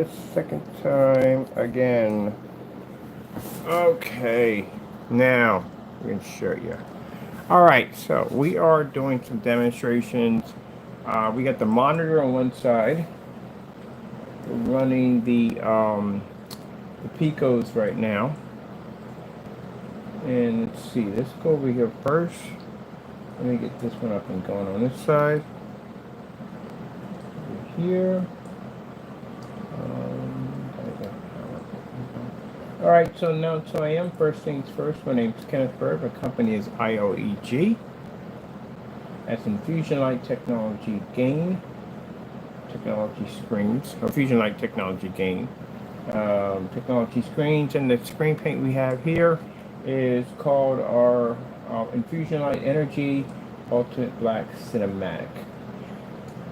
The second time again. Okay, now we can show you. All right, so we are doing some demonstrations. We got the monitor on one side. We're running the Picos right now. And let's see, let's go over here first. Let me get this one up and going on this side. Over here. All right, so I am. First things first, my name is Kenneth Bird. My company is ILEG. That's Infusion Light Technology Gain. Technology screens, or Fusion Light Technology Gain. Technology screens, and the screen paint we have here is called our Infusion Light Energy Ultimate Black Cinematic.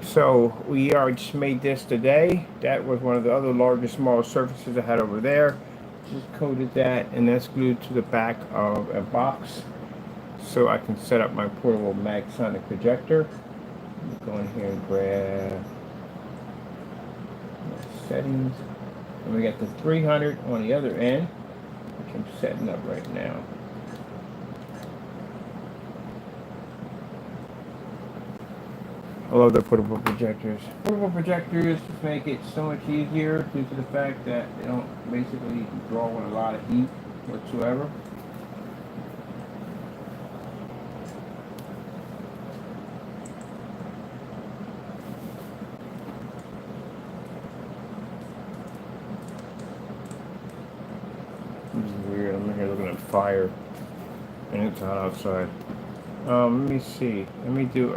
So we just made this today. That was one of the other largest small surfaces I had over there. Just coated that, and that's glued to the back of a box so I can set up my portable MAGNASONIC projector. Go in here and grab settings, and we got the 300 on the other end, which I'm setting up right now. I love the portable projectors. Portable projectors make it so much easier due to the fact that they don't basically draw on a lot of heat whatsoever. This is weird. I'm in here looking at fire, and it's hot outside. Let me see. Let me do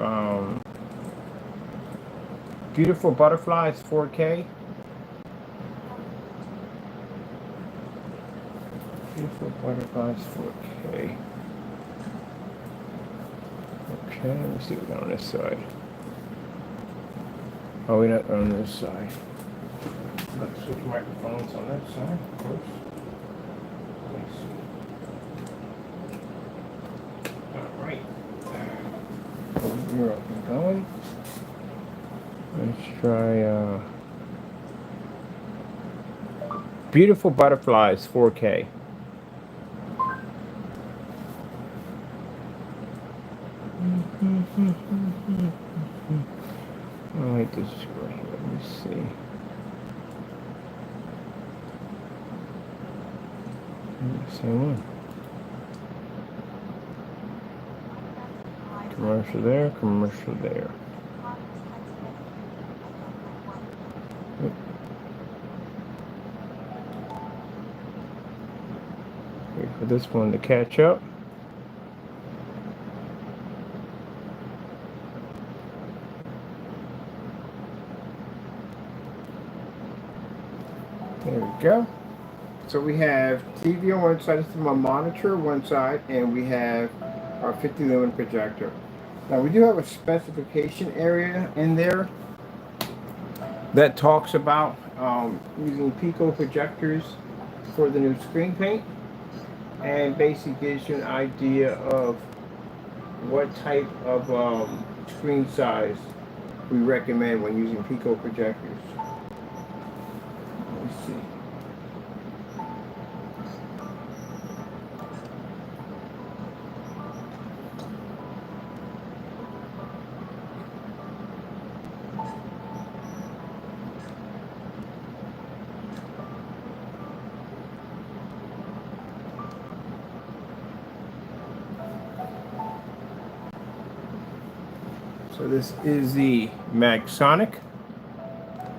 Beautiful Butterflies 4K. Beautiful Butterflies 4K. Okay, let me see what we got on this side. Oh, we're not on this side. Let's switch microphones on that side, of course. Let me see. Alright. We're up and going. Let's try Beautiful Butterflies 4K. I like this right here. Let me see. Same one. Commercial there, commercial there. Wait for this one to catch up. There we go. So we have TV on one side, this is my monitor on one side, and we have our 50 lumen projector. Now we do have a specification area in there that talks about using Pico projectors for the new screen paint, and basically gives you an idea of what type of screen size we recommend when using Pico projectors. Let's see. So this is the MAGNASONIC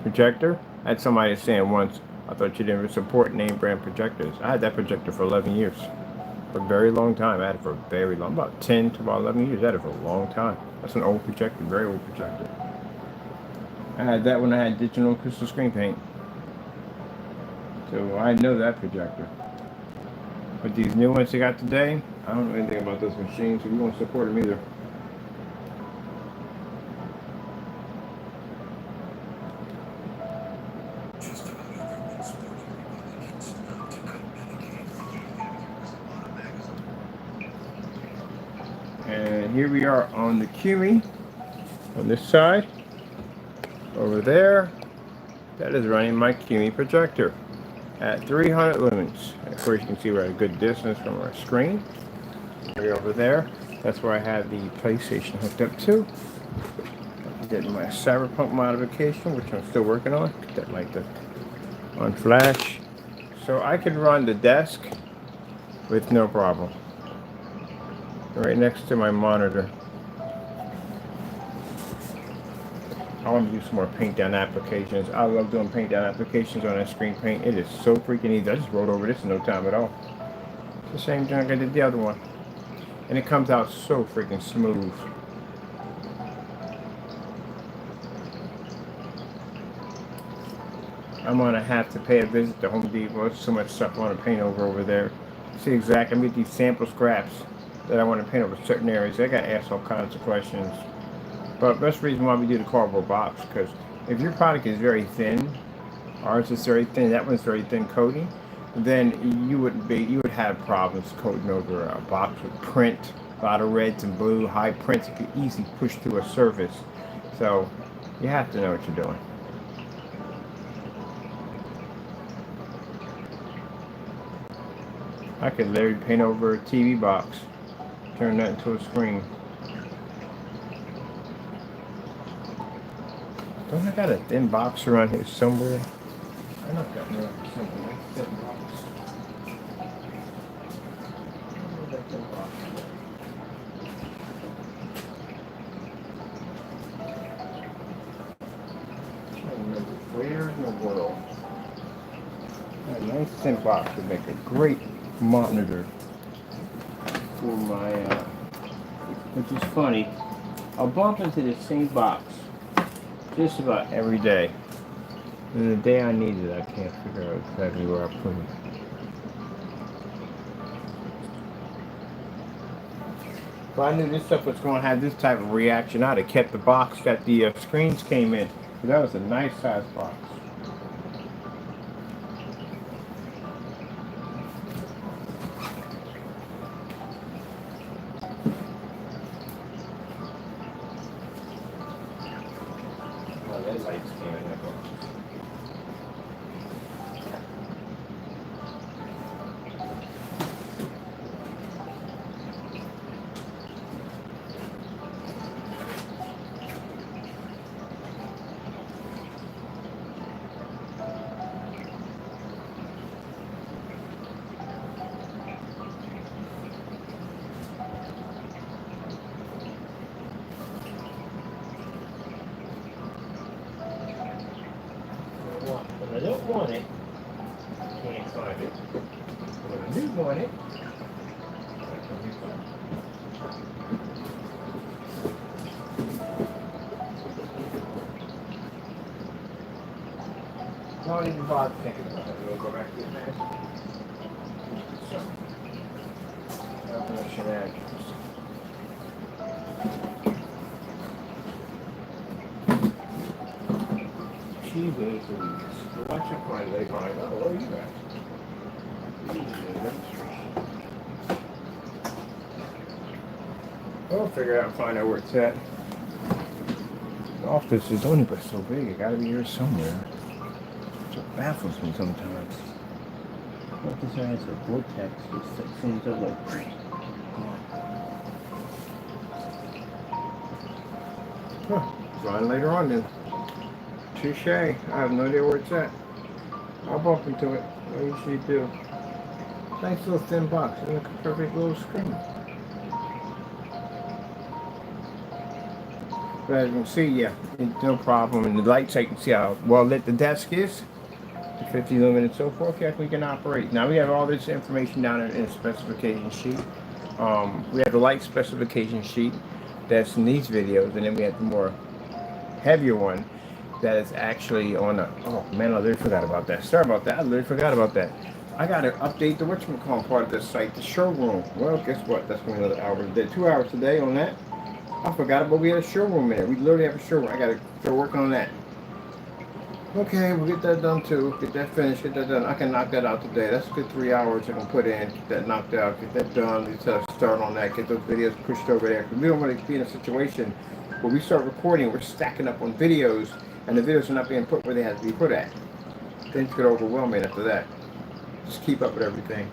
projector. I had somebody saying once, I thought you didn't support name brand projectors. I had that projector for 11 years. For a very long time. I had it for a very long, about 10 to about 11 years. I had it for a long time. That's an old projector, very old projector. I had that when I had digital crystal screen paint. So I know that projector. But these new ones they got today, I don't know anything about those machines, so we won't support them either. And here we are on the QUMI on this side. Over there, that is running my QUMI projector at 300 lumens. And of course, you can see we're at a good distance from our screen. Way over there, that's where I have the PlayStation hooked up to. Did my Cyberpunk modification, which I'm still working on. Get that light on flash, so I could run the desk with no problem. Right next to my monitor. I want to do some more paint down applications. I love doing paint down applications on that screen paint. It is so freaking easy. I just wrote over this in no time at all. It's the same junk I did the other one. And it comes out so freaking smooth. I'm gonna have to pay a visit to Home Depot. There's so much stuff I want to paint over there. See exactly, I'm gonna get these sample scraps that I want to paint over certain areas. I got asked all kinds of questions. But that's the reason why we do the cardboard box, because if your product is very thin, ours is very thin, that one's very thin coating, then you would have problems coating over a box with print, a lot of reds and blue, high prints. It could easily push through a surface. So you have to know what you're doing. I could literally paint over a TV box, turn that into a screen. Don't I got a thin box around here somewhere? I know I've got more something like a thin box. Where's that thin box? I don't remember where in the world. A nice thin box would make a great monitor for my, which is funny. I'll bump into the same box just about every day. And the day I need it, I can't figure out exactly where I put it. If I knew this stuff was going to have this type of reaction, I'd have kept the box that the screens came in. That was a nice size box. When I don't want it, I can't find it. When I do want it, I can find it. Don't even bother thinking about it. We'll go back to the mask. So, open shenanigans. Cheese is Louise. Watch it my leg line. Oh, what are you at? I'll figure out and find out where it's at. The office is only but so big. It gotta be here somewhere. It baffles me sometimes. What this has a vortex that seems to like. Huh. Find later on then. Touche. I have no idea where it's at. I'll bump into it. I usually do. Nice little thin box. It's like a perfect little screen. But as you can see, yeah, it's no problem. And the lights, I can see how well lit the desk is. The 50 lumen and so forth. Yeah, we can operate. Now we have all this information down in the specification sheet. We have the light specification sheet that's in these videos, and then we have the more heavier one that is actually on the, oh man, I literally forgot about that. Sorry about that, I literally forgot about that. I gotta update the whatchamacallit part of this site, the showroom. Well, guess what, that's gonna be another hour today, 2 hours today on that. I forgot, but we had a showroom in there. We literally have a showroom. I gotta start working on that. Okay, we'll get that done too. Get that finished, get that done. I can knock that out today. That's a good 3 hours I can put in, get that knocked out, get that done. We start on that, get those videos pushed over there. Because we don't want to be in a situation where we start recording, we're stacking up on videos, and the videos are not being put where they have to be put at. Things get overwhelming after that. Just keep up with everything.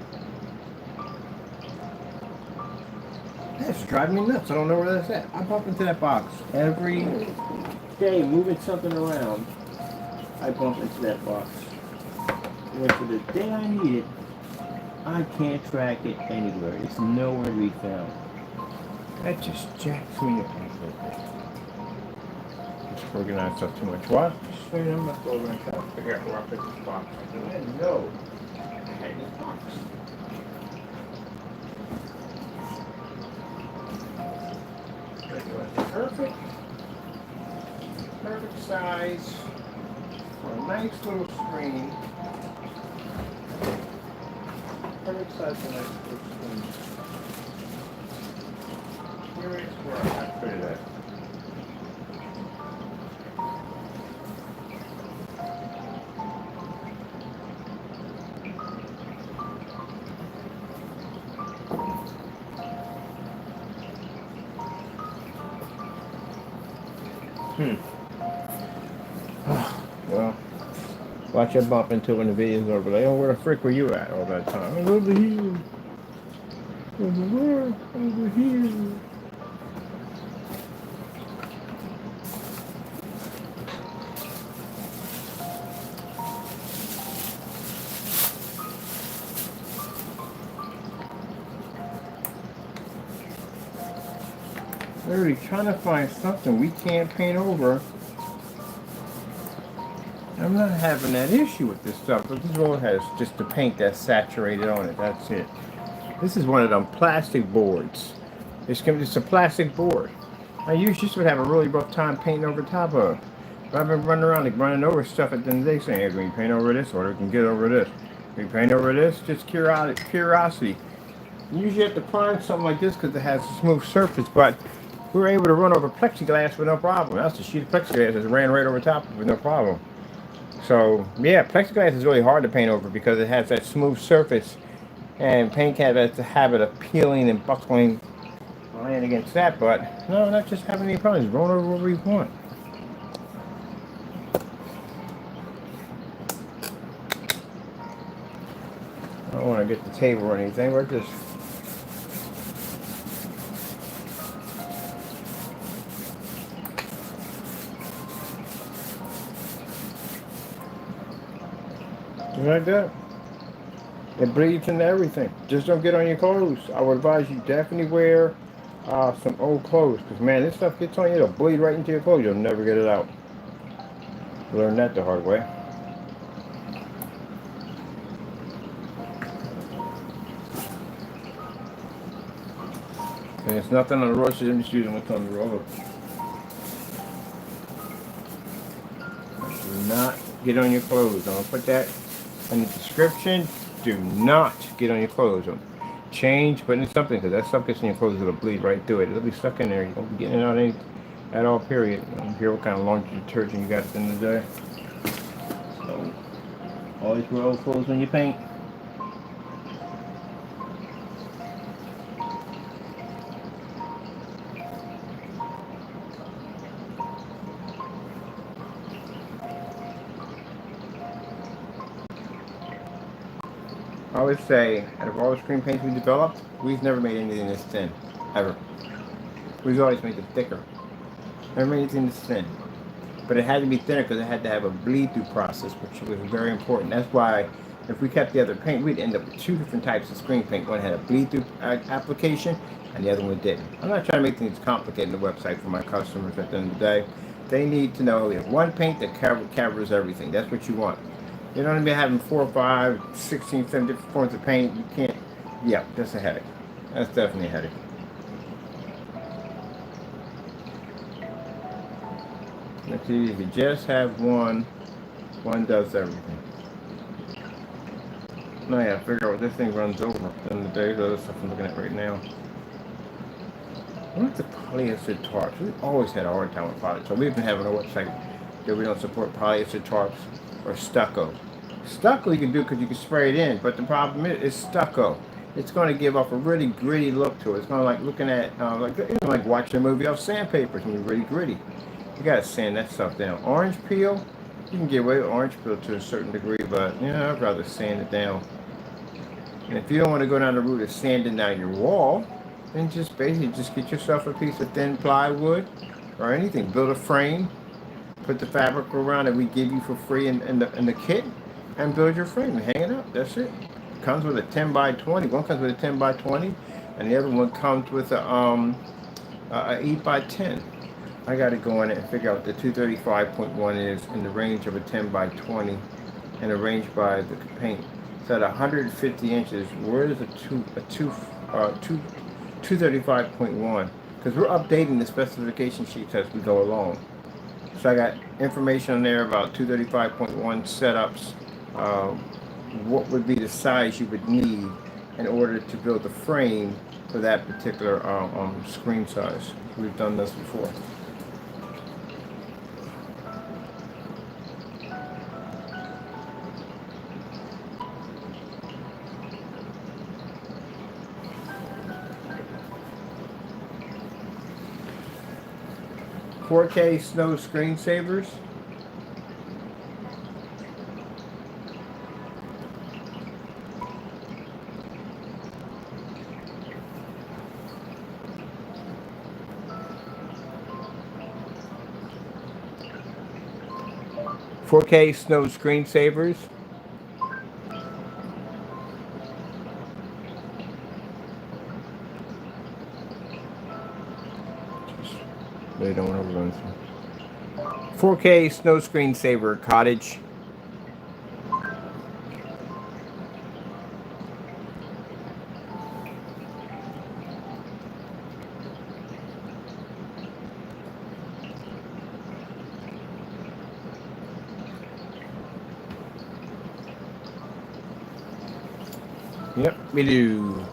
That's driving me nuts. I don't know where that's at. I bump into that box every day, moving something around. I bump into that box. When for the day I need it, I can't track it anywhere. It's nowhere to be found. That just jacks me up a little bit. Just organize stuff too much. What? Just wait, I'm not going to try to figure out where I put this box. I didn't know I had this box. Perfect. Perfect size for a nice little screen. Perfect size for a nice little screen. Here is where I put it at. Well, watch your bump into when the video's over. Like, oh, where the frick were you at all that time? I was over here. Over here. Literally trying to find something we can't paint over. I'm not having that issue with this stuff, but this roller has just the paint that's saturated on it. That's it. This is one of them plastic boards. It's a plastic board. I usually would have a really rough time painting over top of it. But I've been running around like running over stuff at the end of the day saying, hey, can we paint over this or we can get over this? Can we paint over this? Just curiosity. You usually have to prime something like this because it has a smooth surface, but we were able to run over plexiglass with no problem. That's a sheet of plexiglass that ran right over top with no problem. So, yeah, plexiglass is really hard to paint over because it has that smooth surface, and paint has the habit of peeling and buckling laying against that, but no, not just having any problems, rolling over where we want. I don't want to get the table or anything, we're just like that. It bleeds into everything. Just don't get on your clothes. I would advise you definitely wear some old clothes, because man, this stuff gets on you, it'll bleed right into your clothes. You'll never get it out. Learned that the hard way. And it's nothing on the roller, so I'm just using what's on the roller. Do not get on your clothes. I'm gonna put that in the description. Do not get on your clothes. Change, put in something, because that stuff gets in your clothes, it'll bleed right through it. It'll be stuck in there. You won't be getting it out at all, period. I don't care what kind of laundry detergent you got at the end of the day. So, always wear old clothes when you paint. I would say, out of all the screen paints we developed, we've never made anything this thin, ever. We've always made it thicker. Never made anything this thin. But it had to be thinner because it had to have a bleed-through process, which was very important. That's why, if we kept the other paint, we'd end up with two different types of screen paint. One had a bleed-through application, and the other one didn't. I'm not trying to make things complicated in the website for my customers at the end of the day. They need to know we have one paint that covers everything. That's what you want. You don't want to be having 4, 5, 16, 7 different forms of paint. You can't. Yeah, that's a headache. That's definitely a headache. Let's see, if you just have one does everything. Now, yeah, figure out what this thing runs over. Then the day's other stuff I'm looking at right now. What's the polyester tarps? We've always had a hard time with polyester. We've been having a website that we don't support polyester tarps or stucco. Stucco you can do because you can spray it in, but the problem is it's stucco. It's going to give off a really gritty look to it. It's going to like looking at like watching a movie off sandpaper. It's going to be really gritty. You gotta sand that stuff down. Orange peel, you can get away with orange peel to a certain degree, but you know, I'd rather sand it down. And if you don't want to go down the route of sanding down your wall, then just basically just get yourself a piece of thin plywood or anything. Build a frame, put the fabric around that we give you for free in the kit, and build your frame and hang it up. That's it. It comes with a 10 by 20. One comes with a 10 by 20, and the other one comes with a 8 by 10. I got to go in it and figure out what the 235.1 is in the range of a 10 by 20 and arranged by the paint. So at 150 inches, where is a 235.1? Because we're updating the specification sheets as we go along. So I got information on there about 235.1 setups. What would be the size you would need in order to build the frame for that particular screen size. We've done this before. 4K snow screensavers. "4K snow screensavers." They don't want to run through. 4K snow screensaver cottage. Yep, we do.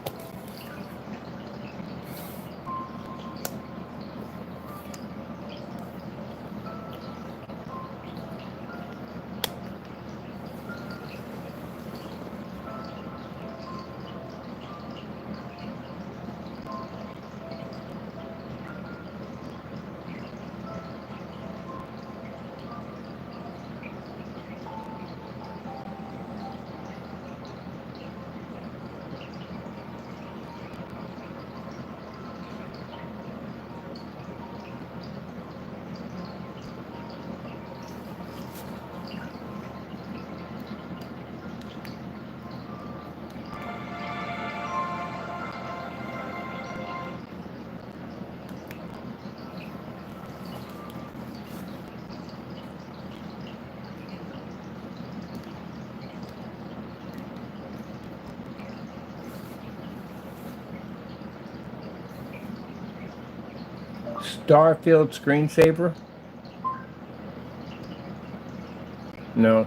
Starfield screensaver? No.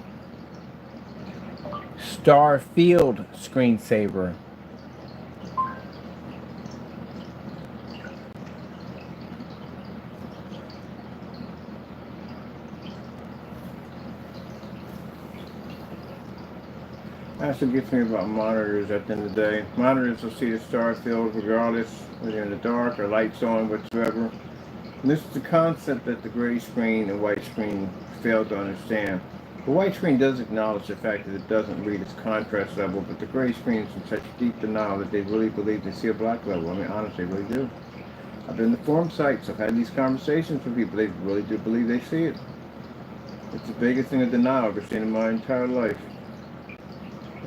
Starfield screensaver. That's what gets me about monitors at the end of the day. Monitors will see the star field regardless whether you're in the dark or lights on whatsoever. And this is the concept that the gray screen and white screen fail to understand. The white screen does acknowledge the fact that it doesn't read its contrast level, but the gray screen is in such deep denial that they really believe they see a black level. I mean, honestly, they really do. I've been to forum sites, I've had these conversations with people, they really do believe they see it. It's the biggest thing of denial I've ever seen in my entire life.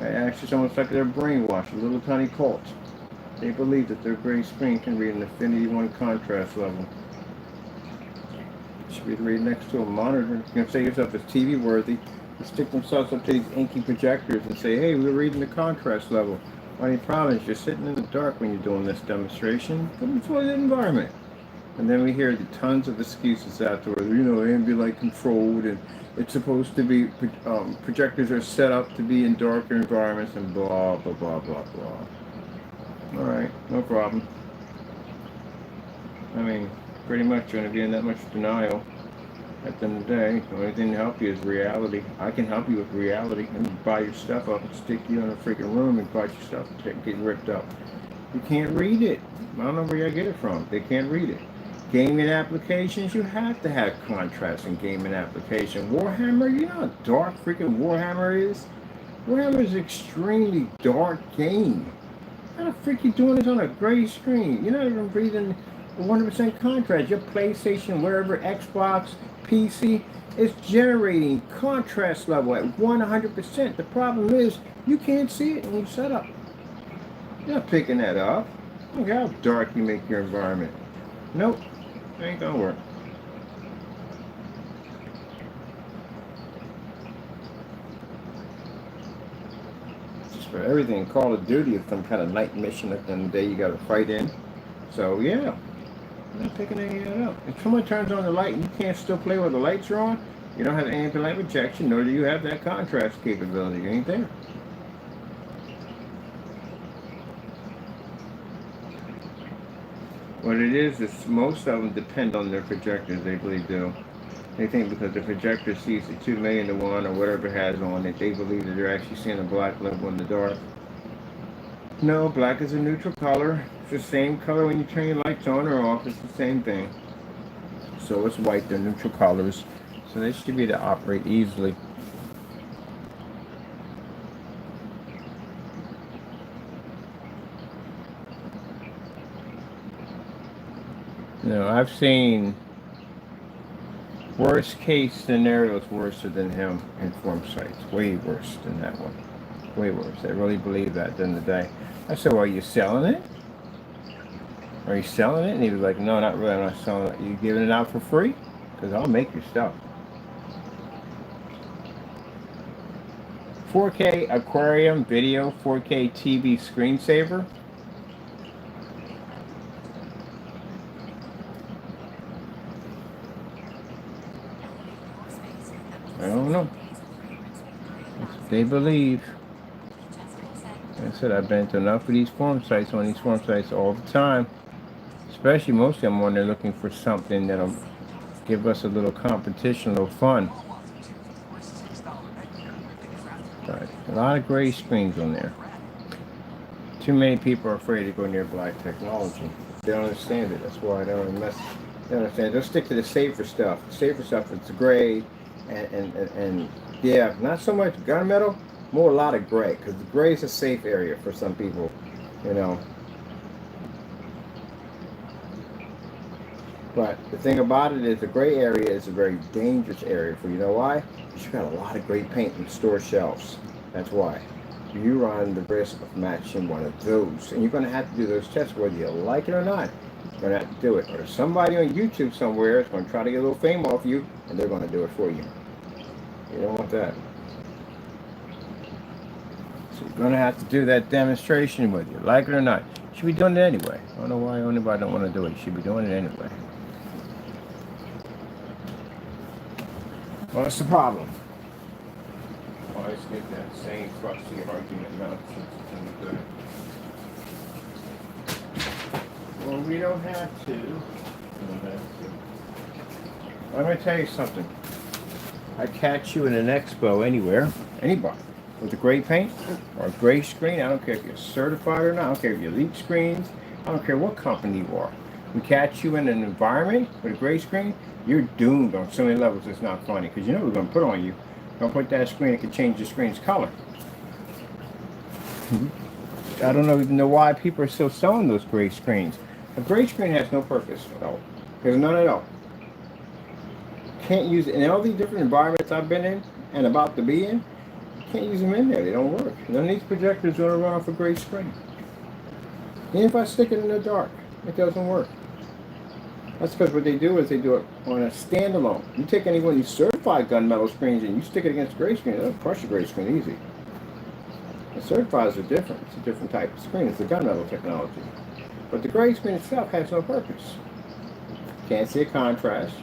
Actually, it's almost like they're brainwashed, a little tiny cult. They believe that their gray screen can read an Infinity 1 contrast level. It should be read next to a monitor. You can say to yourself it's TV worthy. They stick themselves up to these inky projectors and say, hey, we're reading the contrast level. Only problem is you're sitting in the dark when you're doing this demonstration. Come for the environment. And then we hear the tons of excuses afterwards. You know, ambient controlled and it's supposed to be, projectors are set up to be in darker environments and blah, blah, blah, blah, blah. Alright, no problem. I mean, pretty much you're going to be in that much denial. At the end of the day, the only thing to help you is reality. I can help you with reality and buy your stuff up and stick you in a freaking room and buy your stuff and get ripped up. You can't read it. I don't know where you get it from. They can't read it. Gaming applications, you have to have contrast in gaming application. Warhammer, you know how dark freaking Warhammer is? Warhammer is an extremely dark game. How the freak you doing this on a gray screen? You're not even breathing 100% contrast. Your PlayStation, wherever, Xbox, PC, it's generating contrast level at 100%. The problem is you can't see it when you set up. You're not picking that up. Look how dark you make your environment. Nope, ain't gonna work. Just for everything, Call of Duty is some kind of night mission at the end of the day you gotta fight in. So yeah, I'm not picking any of that up. If someone turns on the light and you can't still play while the lights are on, you don't have ambient light rejection, nor do you have that contrast capability. You ain't there. What it is most of them depend on their projectors, they believe do. They think because the projector sees the 2 million to 1 or whatever it has on it, they believe that they're actually seeing a black level in the dark. No, black is a neutral color. It's the same color when you turn your lights on or off. It's the same thing. So it's white, they're neutral colors. So they should be able to operate easily. No, I've seen worst case scenarios worse than him in form sites. Way worse than that one. Way worse. They really believe that at the end of the day. I said, well, are you selling it? Are you selling it? And he was like, no, not really. I'm not selling it. You giving it out for free? Because I'll make your stuff. 4K aquarium video, 4K TV screensaver. I don't know. They believe. Like I said, I've been to enough of these forum sites, on these forum sites all the time. Especially most of them when they're looking for something that'll give us a little competition, a little fun. But a lot of gray screens on there. Too many people are afraid to go near black technology. They don't understand it. That's why they don't mess. They don't understand. They'll stick to the safer stuff. The safer stuff, it's gray. And yeah, not so much gunmetal, more a lot of gray, because the gray is a safe area for some people, you know. But the thing about it is the gray area is a very dangerous area for you. Know why? Because you got a lot of gray paint in store shelves. That's why. You run the risk of matching one of those. And you're going to have to do those tests whether you like it or not. You're going to have to do it. Or there's somebody on YouTube somewhere is going to try to get a little fame off you, and they're going to do it for you. You don't want that. So you're going to have to do that demonstration whether you like it or not. You should be doing it anyway. I don't know why anybody don't want to do it. You should be doing it anyway. What's the problem? Always get that same frosty argument nonsense. Well, we don't have to. Let me tell you something. I catch you in an expo anywhere, anybody, with a gray paint or a gray screen. I don't care if you're certified or not. I don't care if you're Elite Screens. I don't care what company you are. We catch you in an environment with a gray screen, you're doomed on so many levels. It's not funny because you know what we're going to put on you. Don't put that screen. It can change the screen's color. I don't even know why people are still selling those gray screens. A gray screen has no purpose at all. There's none at all. Can't use it in all these different environments I've been in and about to be in. Can't use them in there. They don't work. None of these projectors are going to run off a gray screen. Even if I stick it in the dark, it doesn't work. That's because what they do is they do it on a standalone. You take any one of these certified gunmetal screens and you stick it against a gray screen, it'll crush a gray screen easy. The certifieds are different. It's a different type of screen. It's the gunmetal technology. But the gray screen itself has no purpose. Can't see a contrast.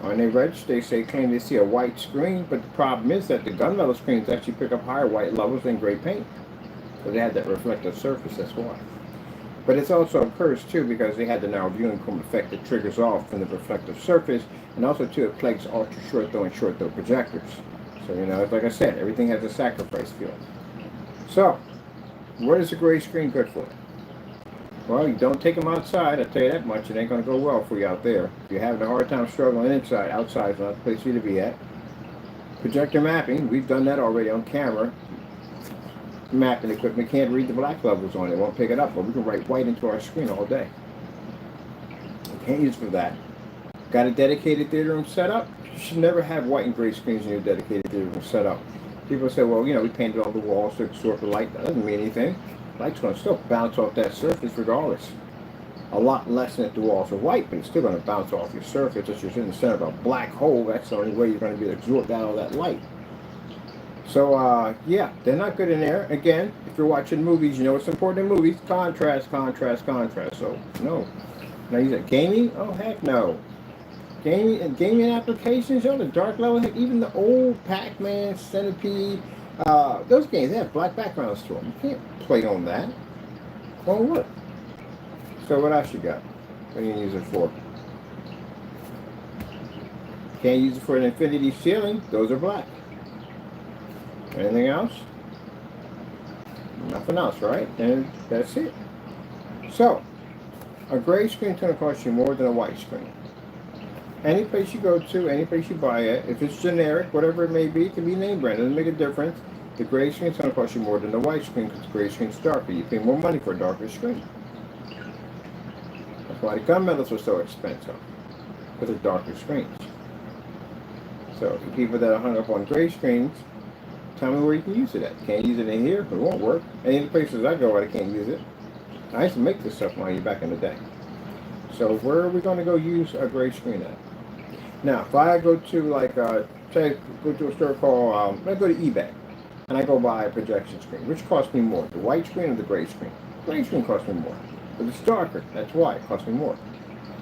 On their register, they claim they see a white screen, but the problem is that the gunmetal screens actually pick up higher white levels than gray paint. So they had that reflective surface, that's why. But it's also a curse too because they had the narrow viewing cone effect that triggers off from the reflective surface, and also too it plagues ultra short throw and short throw projectors. So you know, like I said, everything has a sacrifice field. So, what is a gray screen good for? Well, you don't take them outside, I'll tell you that much. It ain't going to go well for you out there. If you're having a hard time struggling inside, outside is not the place for you to be at. Projector mapping, we've done that already on camera. Mapping equipment can't read the black levels on it, it won't pick it up, but we can write white into our screen all day. You can't use it for that. Got a dedicated theater room set up? You should never have white and gray screens in your dedicated theater room set up. People say, well, you know, we painted all the walls to absorb the light. That doesn't mean anything. Light's going to still bounce off that surface regardless. A lot less than if the walls are white, but it's still going to bounce off your surface. If you're in the center of a black hole, that's the only way you're going to be able to absorb all that light. So, yeah, they're not good in there. Again, if you're watching movies, you know what's important in movies? Contrast, contrast, contrast. So, no. Now, you said gaming? Oh, heck no. Gaming applications, you know, the dark level, heck, even the old Pac-Man, Centipede, those games, they have black backgrounds to them. You can't play on that. Won't work. So what else you got? What do you use it for? Can't use it for an infinity ceiling. Those are black. Anything else? Nothing else, right? And that's it. So, a gray screen is going to cost you more than a white screen. Any place you go to, any place you buy it, if it's generic, whatever it may be, it can be name brand. It doesn't make a difference. The gray screen is going to cost you more than the white screen because the gray screen is darker. You pay more money for a darker screen. That's why the gunmetals are so expensive, because they're darker screens. So the people that are hung up on gray screens, tell me where you can use it at. Can't use it in here, it won't work. Any of the places I go, I can't use it. I used to make this stuff on you back in the day. So where are we going to go use a gray screen at? Now, if I go to like, say, go to a store called, I go to eBay, and I go buy a projection screen. Which costs me more, the white screen or the gray screen? The gray screen costs me more, but it's darker. That's why it costs me more.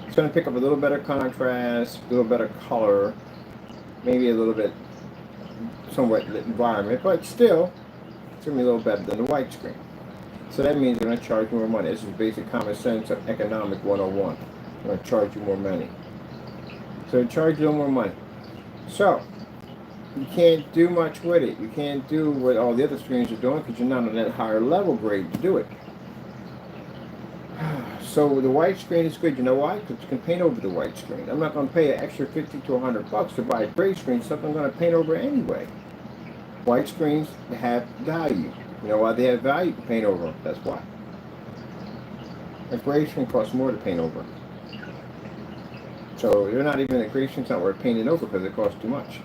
It's going to pick up a little better contrast, a little better color, maybe a little bit somewhat lit environment, but still, it's going to be a little better than the white screen. So that means they're going to charge you more money. This is basic common sense of economic 101. They're going to charge you more money. So they charge you a little more money. So, you can't do much with it. You can't do what all the other screens are doing because you're not on that higher level grade to do it. So the white screen is good. You know why? Because you can paint over the white screen. I'm not going to pay an extra $50 to $100 to buy a gray screen, something I'm going to paint over anyway. White screens have value. You know why they have value? To paint over them. That's why. A gray screen costs more to paint over. So they're not even, a gray screen's not worth painting over because it costs too much.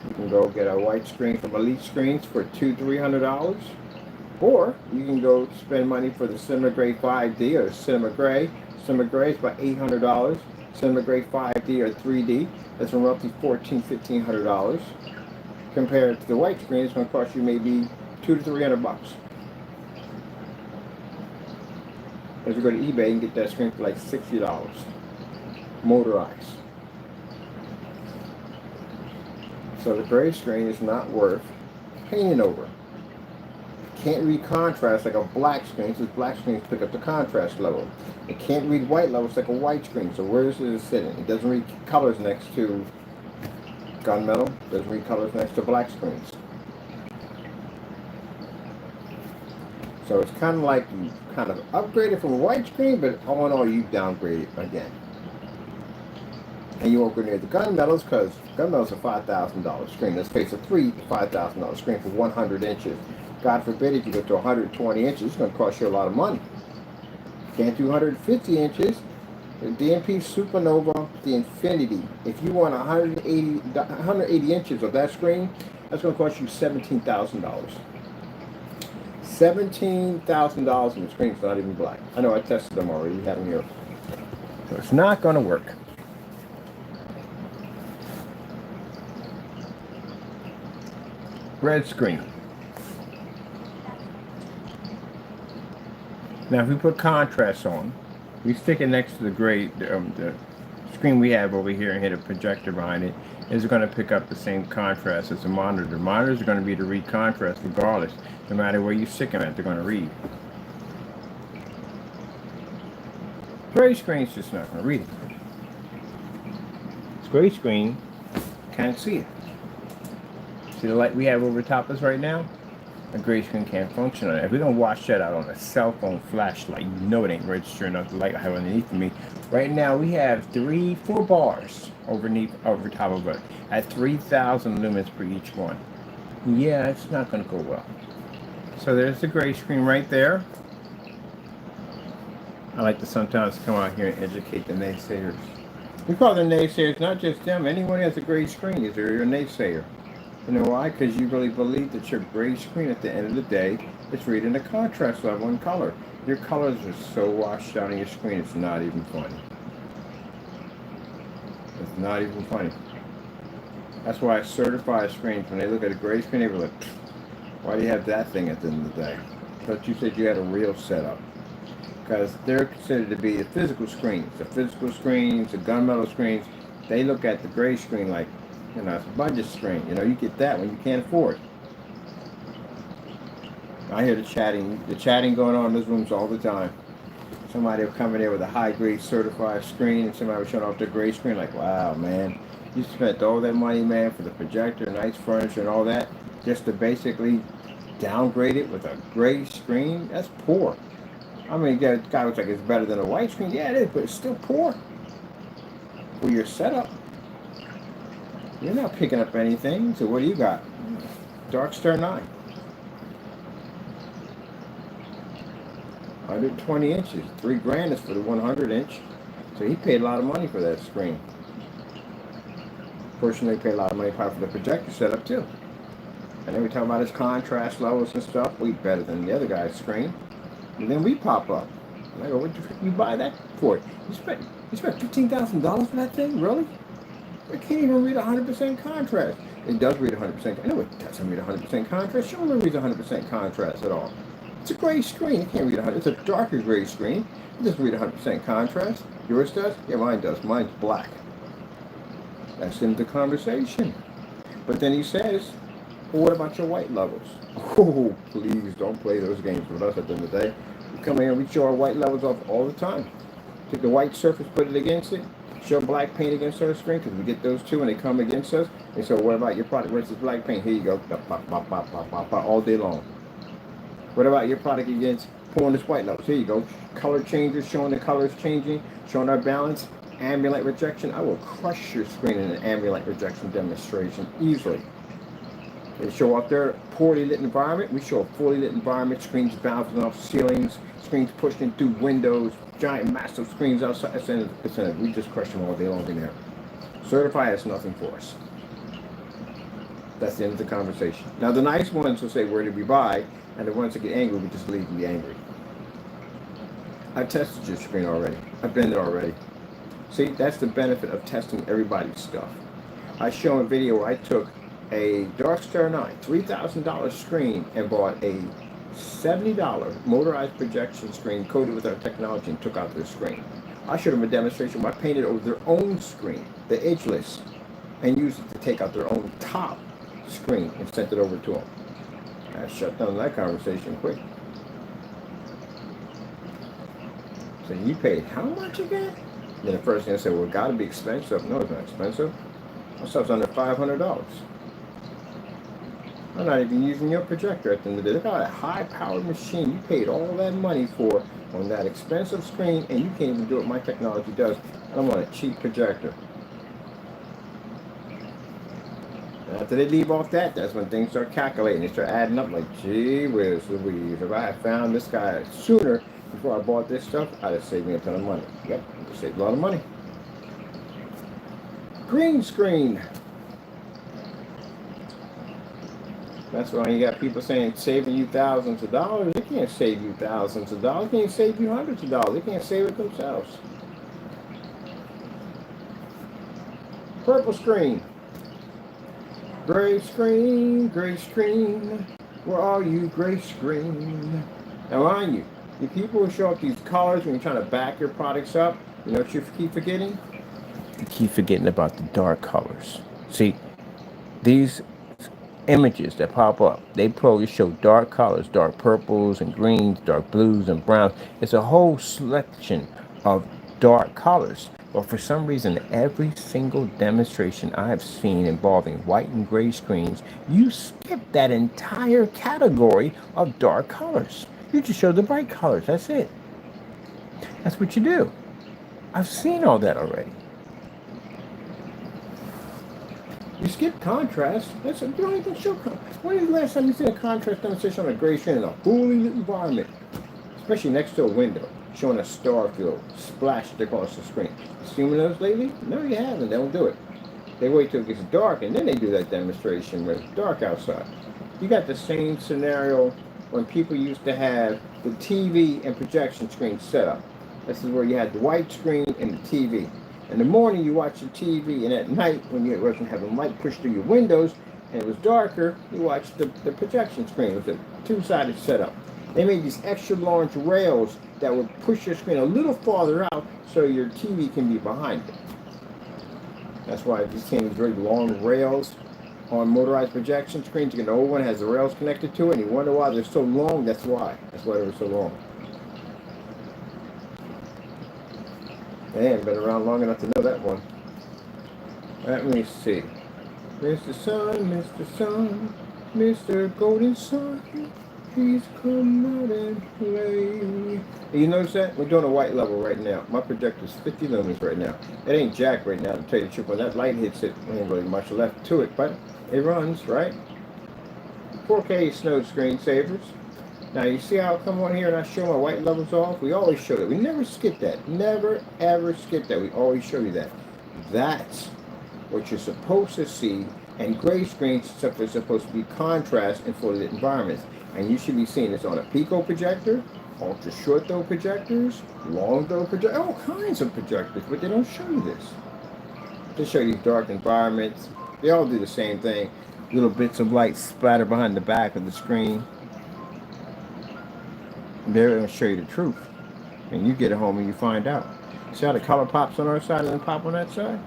You can go get a white screen from Elite Screens for $200-300. Or you can go spend money for the Cinema Gray 5D or Cinema Gray. Cinema Gray is about $800. Cinema Gray 5D or 3D, that's from roughly $1,400-1,500. Compared to the white screen, it's going to cost you maybe $200 to $300. If you go to eBay, you can get that screen for like $60, motorized. So the gray screen is not worth painting over. Can't read contrast like a black screen, because black screens pick up the contrast level. It can't read white levels like a white screen, so where is it sitting? It doesn't read colors next to gunmetal, it doesn't read colors next to black screens. So it's kind of like you kind of upgraded from a white screen, but all in all you downgraded again. And you won't go near the gunmetals because gunmetal's a $5,000 screen. Let's face it, $3,000 to $5,000 screen for 100 inches. God forbid if you go to 120 inches, it's going to cost you a lot of money. Can't do 150 inches. The DMP Supernova, the Infinity. If you want 180 inches of that screen, that's going to cost you $17,000. $17,000 and the screen's not even black. I know I tested them already. You have them here. So it's not going to work. Red screen. Now if we put contrast on, we stick it next to the gray, the screen we have over here and hit a projector behind it, is going to pick up the same contrast as the monitor. Monitors are going to be to read contrast regardless. No matter where you stick them at, they're going to read. Gray screen's just not going to read it. This gray screen, can't see it. See the light we have over top us right now? A gray screen can't function on it. If we don't wash that out on a cell phone flashlight, you know it ain't registering up the light I have underneath me. Right now we have 4 bars over top of it at 3,000 lumens per each one. Yeah, it's not going to go well. So there's the gray screen right there. I like to sometimes come out here and educate the naysayers. We call them naysayers, not just them. Anyone who has a gray screen is a naysayer. You know why? Because you really believe that your gray screen at the end of the day is reading the contrast level in color. Your colors are so washed out on your screen, it's not even funny. It's not even funny. That's why I certify screens. When they look at a gray screen, they were like, why do you have that thing at the end of the day? But you said you had a real setup. Because they're considered to be the physical screens. The physical screens, the gunmetal screens, they look at the gray screen like, you know, it's a budget screen. You know, you get that when you can't afford. I hear the chatting going on in those rooms all the time. Somebody will come in there with a high-grade certified screen, and somebody will shut off their gray screen like, wow, man, you spent all that money, man, for the projector, nice furniture, and all that, just to basically downgrade it with a gray screen? That's poor. I mean, the guy looks like it's better than a white screen. Yeah, it is, but it's still poor for your setup. You're not picking up anything. So what do you got? Darkstar 9. 120 inches. $3,000 is for the 100 inch. So he paid a lot of money for that screen. Fortunately, he paid a lot of money probably for the projector setup too. And then we talk about his contrast levels and stuff. We better than the other guy's screen. And then we pop up. And I go, what you buy that for? You spent $15,000 for that thing? Really? It can't even read 100% contrast. It does read 100%. I know it doesn't read 100% contrast. Show me reads 100% contrast at all. It's a gray screen. It can't read 100%. It's a darker gray screen. It doesn't read 100% contrast. Yours does? Yeah, mine does. Mine's black. That's in the conversation. But then he says, well, what about your white levels? Oh, please don't play those games with us at the end of the day. We come here and we show our white levels off all the time. Take the white surface, put it against it, show black paint against our screen, because we get those two and they come against us. And so what about your product versus black paint? Here you go. Pop, pop, pop, pop, pop, pop, all day long. What about your product against pulling this white levels? Here you go. Color changers, showing the colors changing, showing our balance. Ambient light rejection. I will crush your screen in an ambient light rejection demonstration easily. They show off their poorly lit environment. We show a fully lit environment. Screens bouncing off ceilings. Screens pushing through windows. Giant, massive screens outside. We just crush them all day long in there. Certified has nothing for us. That's the end of the conversation. Now, the nice ones will say, where did we buy? And the ones that get angry, we just leave and be angry. I've tested your screen already. I've been there already. See, that's the benefit of testing everybody's stuff. I show a video where I took a Darkstar 9 $3,000 screen and bought a $70 motorized projection screen coated with our technology and took out their screen. I showed them a demonstration where I painted over their own screen, the edgeless, and used it to take out their own top screen and sent it over to them. I shut down that conversation quick. So you paid how much again? Then the first thing I said, well, it got to be expensive. No, it's not expensive. My stuff's under $500. I'm not even using your projector at the end of the day. Look at that high-powered machine you paid all that money for on that expensive screen, and you can't even do what my technology does. And I'm on a cheap projector. And after they leave off that, that's when things start calculating. They start adding up like, gee whiz Louise. If I had found this guy sooner before I bought this stuff, I'd have saved me a ton of money. Yep, saved a lot of money. Green screen. That's why you got people saying saving you thousands of dollars. They can't save you thousands of dollars. They can't save you hundreds of dollars. They can't save it themselves. Purple screen. Gray screen, gray screen. Where are you, gray screen? Now mind you, the people who show up these colors when you're trying to back your products up, you know what you keep forgetting? You keep forgetting about the dark colors. See, these images that pop up, they probably show dark colors, dark purples and greens, dark blues and browns. It's a whole selection of dark colors Well, for some reason, every single demonstration I have seen involving white and gray screens, you skip that entire category of dark colors. You just show the bright colors. That's it. That's what you do. I've seen all that already. You skip contrast. You don't even show contrast. When is the last time you seen a contrast demonstration on a gray screen in a fully lit environment? Especially next to a window, showing a star field splashed across the screen. You seen those lately? No, you haven't. They don't do it. They wait till it gets dark and then they do that demonstration when it's dark outside. You got the same scenario when people used to have the TV and projection screen set up. This is where you had the white screen and the TV. In the morning you watch the TV, and at night when you wasn't having light pushed through your windows and it was darker, you watched the projection screen with a two-sided setup. They made these extra large rails that would push your screen a little farther out so your TV can be behind it. That's why these came with very long rails on motorized projection screens. The old one has the rails connected to it, and you wonder why they're so long. That's why. That's why they were so long. They haven't been around long enough to know that one. Let me see. Mr. Sun, Mr. Golden Sun, please come out and play. You notice that? We're doing a white level right now. My projector's 50 lumens right now. It ain't jack right now, to tell you the truth. When that light hits it, there ain't really much left to it, but it runs, right? 4K snow screensavers. Now you see how I come on here and I show my white levels off? We always show that. We never skip that. Never ever skip that. We always show you that. That's what you're supposed to see. And gray screens are supposed to be contrast in fully lit environments. And you should be seeing this on a Pico projector, ultra short throw projectors, long throw projectors, all kinds of projectors, but they don't show you this. They show you dark environments. They all do the same thing. Little bits of light splatter behind the back of the screen. They're going to show you the truth. And you get it home and you find out. See how the color pops on our side and then pop on that side?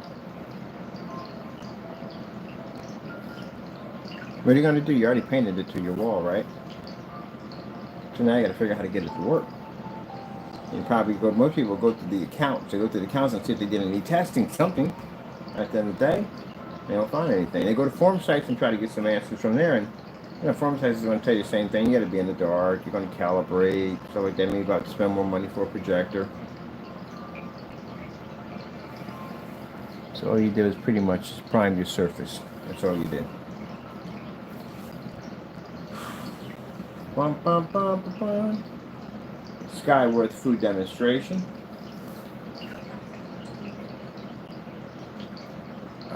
What are you going to do? You already painted it to your wall, right? So now you got to figure out how to get it to work. You probably most people go to the accounts. They go to the accounts and see if they get any testing, something. At the end of the day, they don't find anything. They go to forum sites and try to get some answers from there. And forum sites is going to tell you the same thing. You got to be in the dark. You're going to calibrate. So like that means you have to spend more money for a projector. So all you did is pretty much just prime your surface. That's all you did. Bum, bum, bum, bum, bum. Skyworth food demonstration.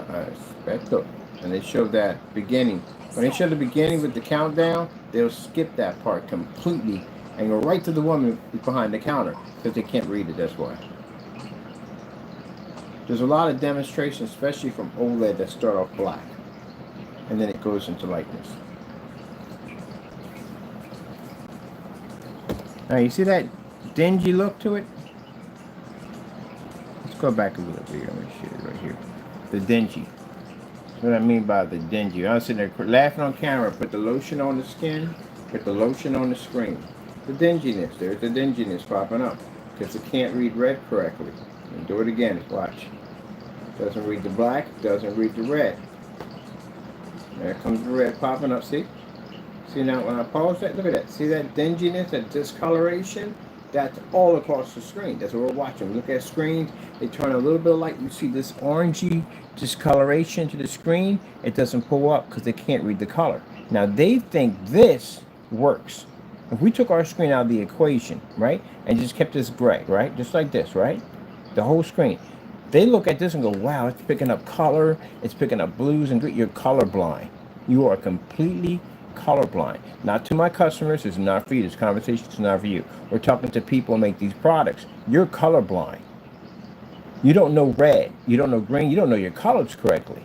Respeto. And they show that beginning. When they show the beginning with the countdown, they'll skip that part completely and go right to the woman behind the counter because they can't read it. That's why. There's a lot of demonstrations, especially from OLED, that start off black and then it goes into lightness. Now you see that dingy look to it? Let's go back a little bit here. Let me show you right here. The dingy. That's what I mean by the dingy. I was sitting there laughing on camera. Put the lotion on the skin. Put the lotion on the screen. The dinginess. There's the dinginess popping up because it can't read red correctly. And do it again. Watch. Doesn't read the black. Doesn't read the red. There comes the red popping up. See? See now when I pause that, look at that. See that dinginess, that discoloration? That's all across the screen. That's what we're watching. Look at screens. They turn a little bit of light. You see this orangey discoloration to the screen. It doesn't pull up because they can't read the color. Now they think this works. If we took our screen out of the equation, right, and just kept this gray, right, just like this, right, the whole screen. They look at this and go, wow, it's picking up color. It's picking up blues and green. You're colorblind. You are completely colorblind. Not to my customers. It's not for you. This conversation is not for you. We're talking to people who make these products. You're colorblind. You don't know red. You don't know green. You don't know your colors correctly.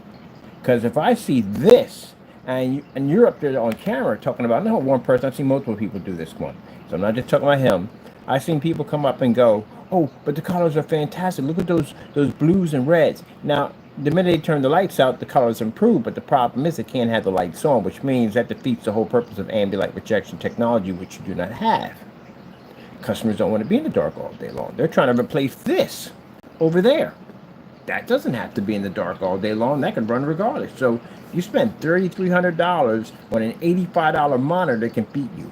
Because if I see this, and you're up there on camera talking about, not one person, I've seen multiple people do this one. So I'm not just talking about him. I've seen people come up and go, oh, but the colors are fantastic. Look at those blues and reds. Now, the minute they turn the lights out, the colors improve, but the problem is it can't have the lights on, which means that defeats the whole purpose of ambient light projection technology, which you do not have. Customers don't want to be in the dark all day long. They're trying to replace this over there. that doesn't have to be in the dark all day long. That can run regardless. So you spend $3,300 on an $85 monitor that can beat you,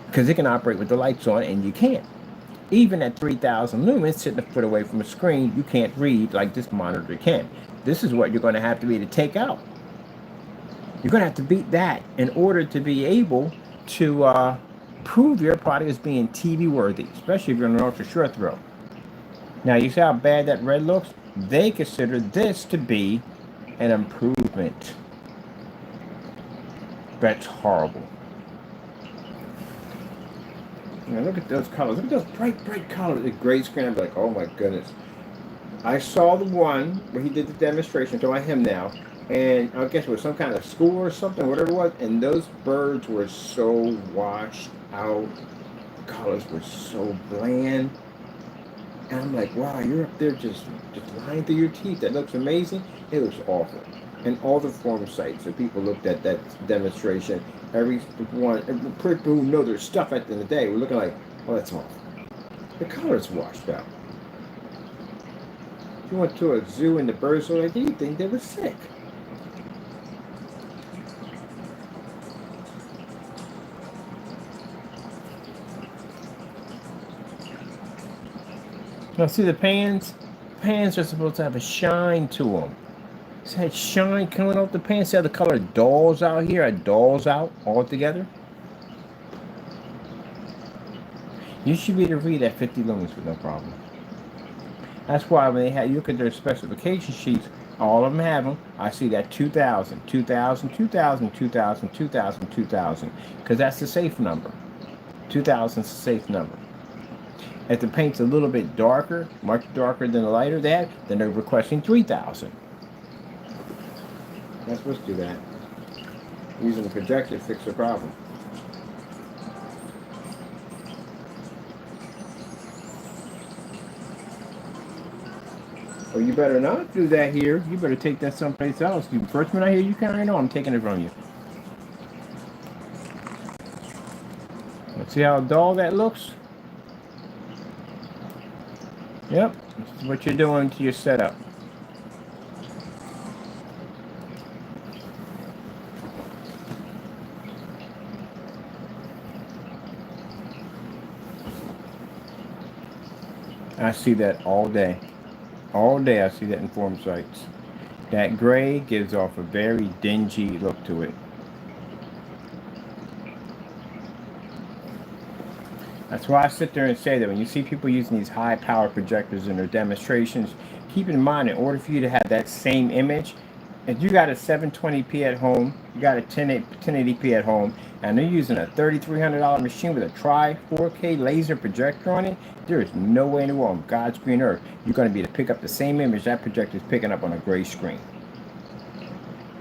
because it can operate with the lights on and you can't. Even at 3,000 lumens, sitting a foot away from a screen, you can't read like this monitor can. This is what you're going to have to be to take out. You're going to have to beat that in order to be able to prove your product as being TV worthy, especially if you're in an ultra short throw. Now, you see how bad that red looks? They consider this to be an improvement. That's horrible. Now, look at those colors. Look at those bright, bright colors. The gray screen, I'm like, oh my goodness. I saw the one where he did the demonstration, to him now, and I guess it was some kind of school or something, whatever it was, and those birds were so washed out. The colors were so bland. And I'm like, wow, you're up there just lying through your teeth. That looks amazing. It was awful. And all the forum sites that people looked at that demonstration, every one, people who know their stuff at the end of the day, were looking like, oh, that's awful. The colors washed out. If you went to a zoo and the birds were like, you think they were sick. Now see the pans? Pans are supposed to have a shine to them. It's that shine coming off the pans. See how the color dolls out here? It dolls out all together. You should be able to read at 50 lumens with no problem. That's why when you look at their specification sheets, all of them have them. I see that 2000, 2000, 2000, 2000, 2000, 2000, because that's the safe number. 2000 is the safe number. If the paint's a little bit darker, much darker than the lighter then they're requesting 3000. You're not supposed to do that. Using the projector to fix the problem. Well, you better not do that here. You better take that someplace else. The first one I hear you carrying on, I'm taking it from you. Let's see how dull that looks? Yep, this is what you're doing to your setup. I see that all day. All day I see that in forum sites. That gray gives off a very dingy look to it. That's why I sit there and say that when you see people using these high power projectors in their demonstrations, keep in mind, in order for you to have that same image, if you got a 720p at home, you got a 1080p at home, and they're using a $3,300 machine with a tri-4K laser projector on it, there is no way in the world on God's green earth you're going to be able to pick up the same image that projector is picking up on a gray screen.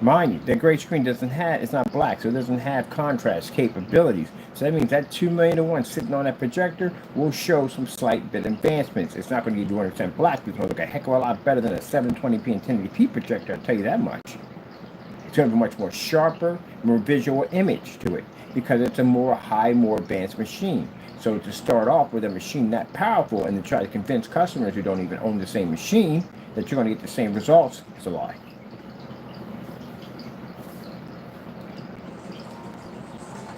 Mind you, that gray screen it's not black, so it doesn't have contrast capabilities. So that means that 2 million to 1 sitting on that projector will show some slight bit advancements. It's not going to give you 100% black, it's going to look a heck of a lot better than a 720p and 1080p projector, I'll tell you that much. It's going to have a much more sharper, more visual image to it, because it's a more advanced machine. So to start off with a machine that powerful and to try to convince customers who don't even own the same machine that you're going to get the same results, is a lie.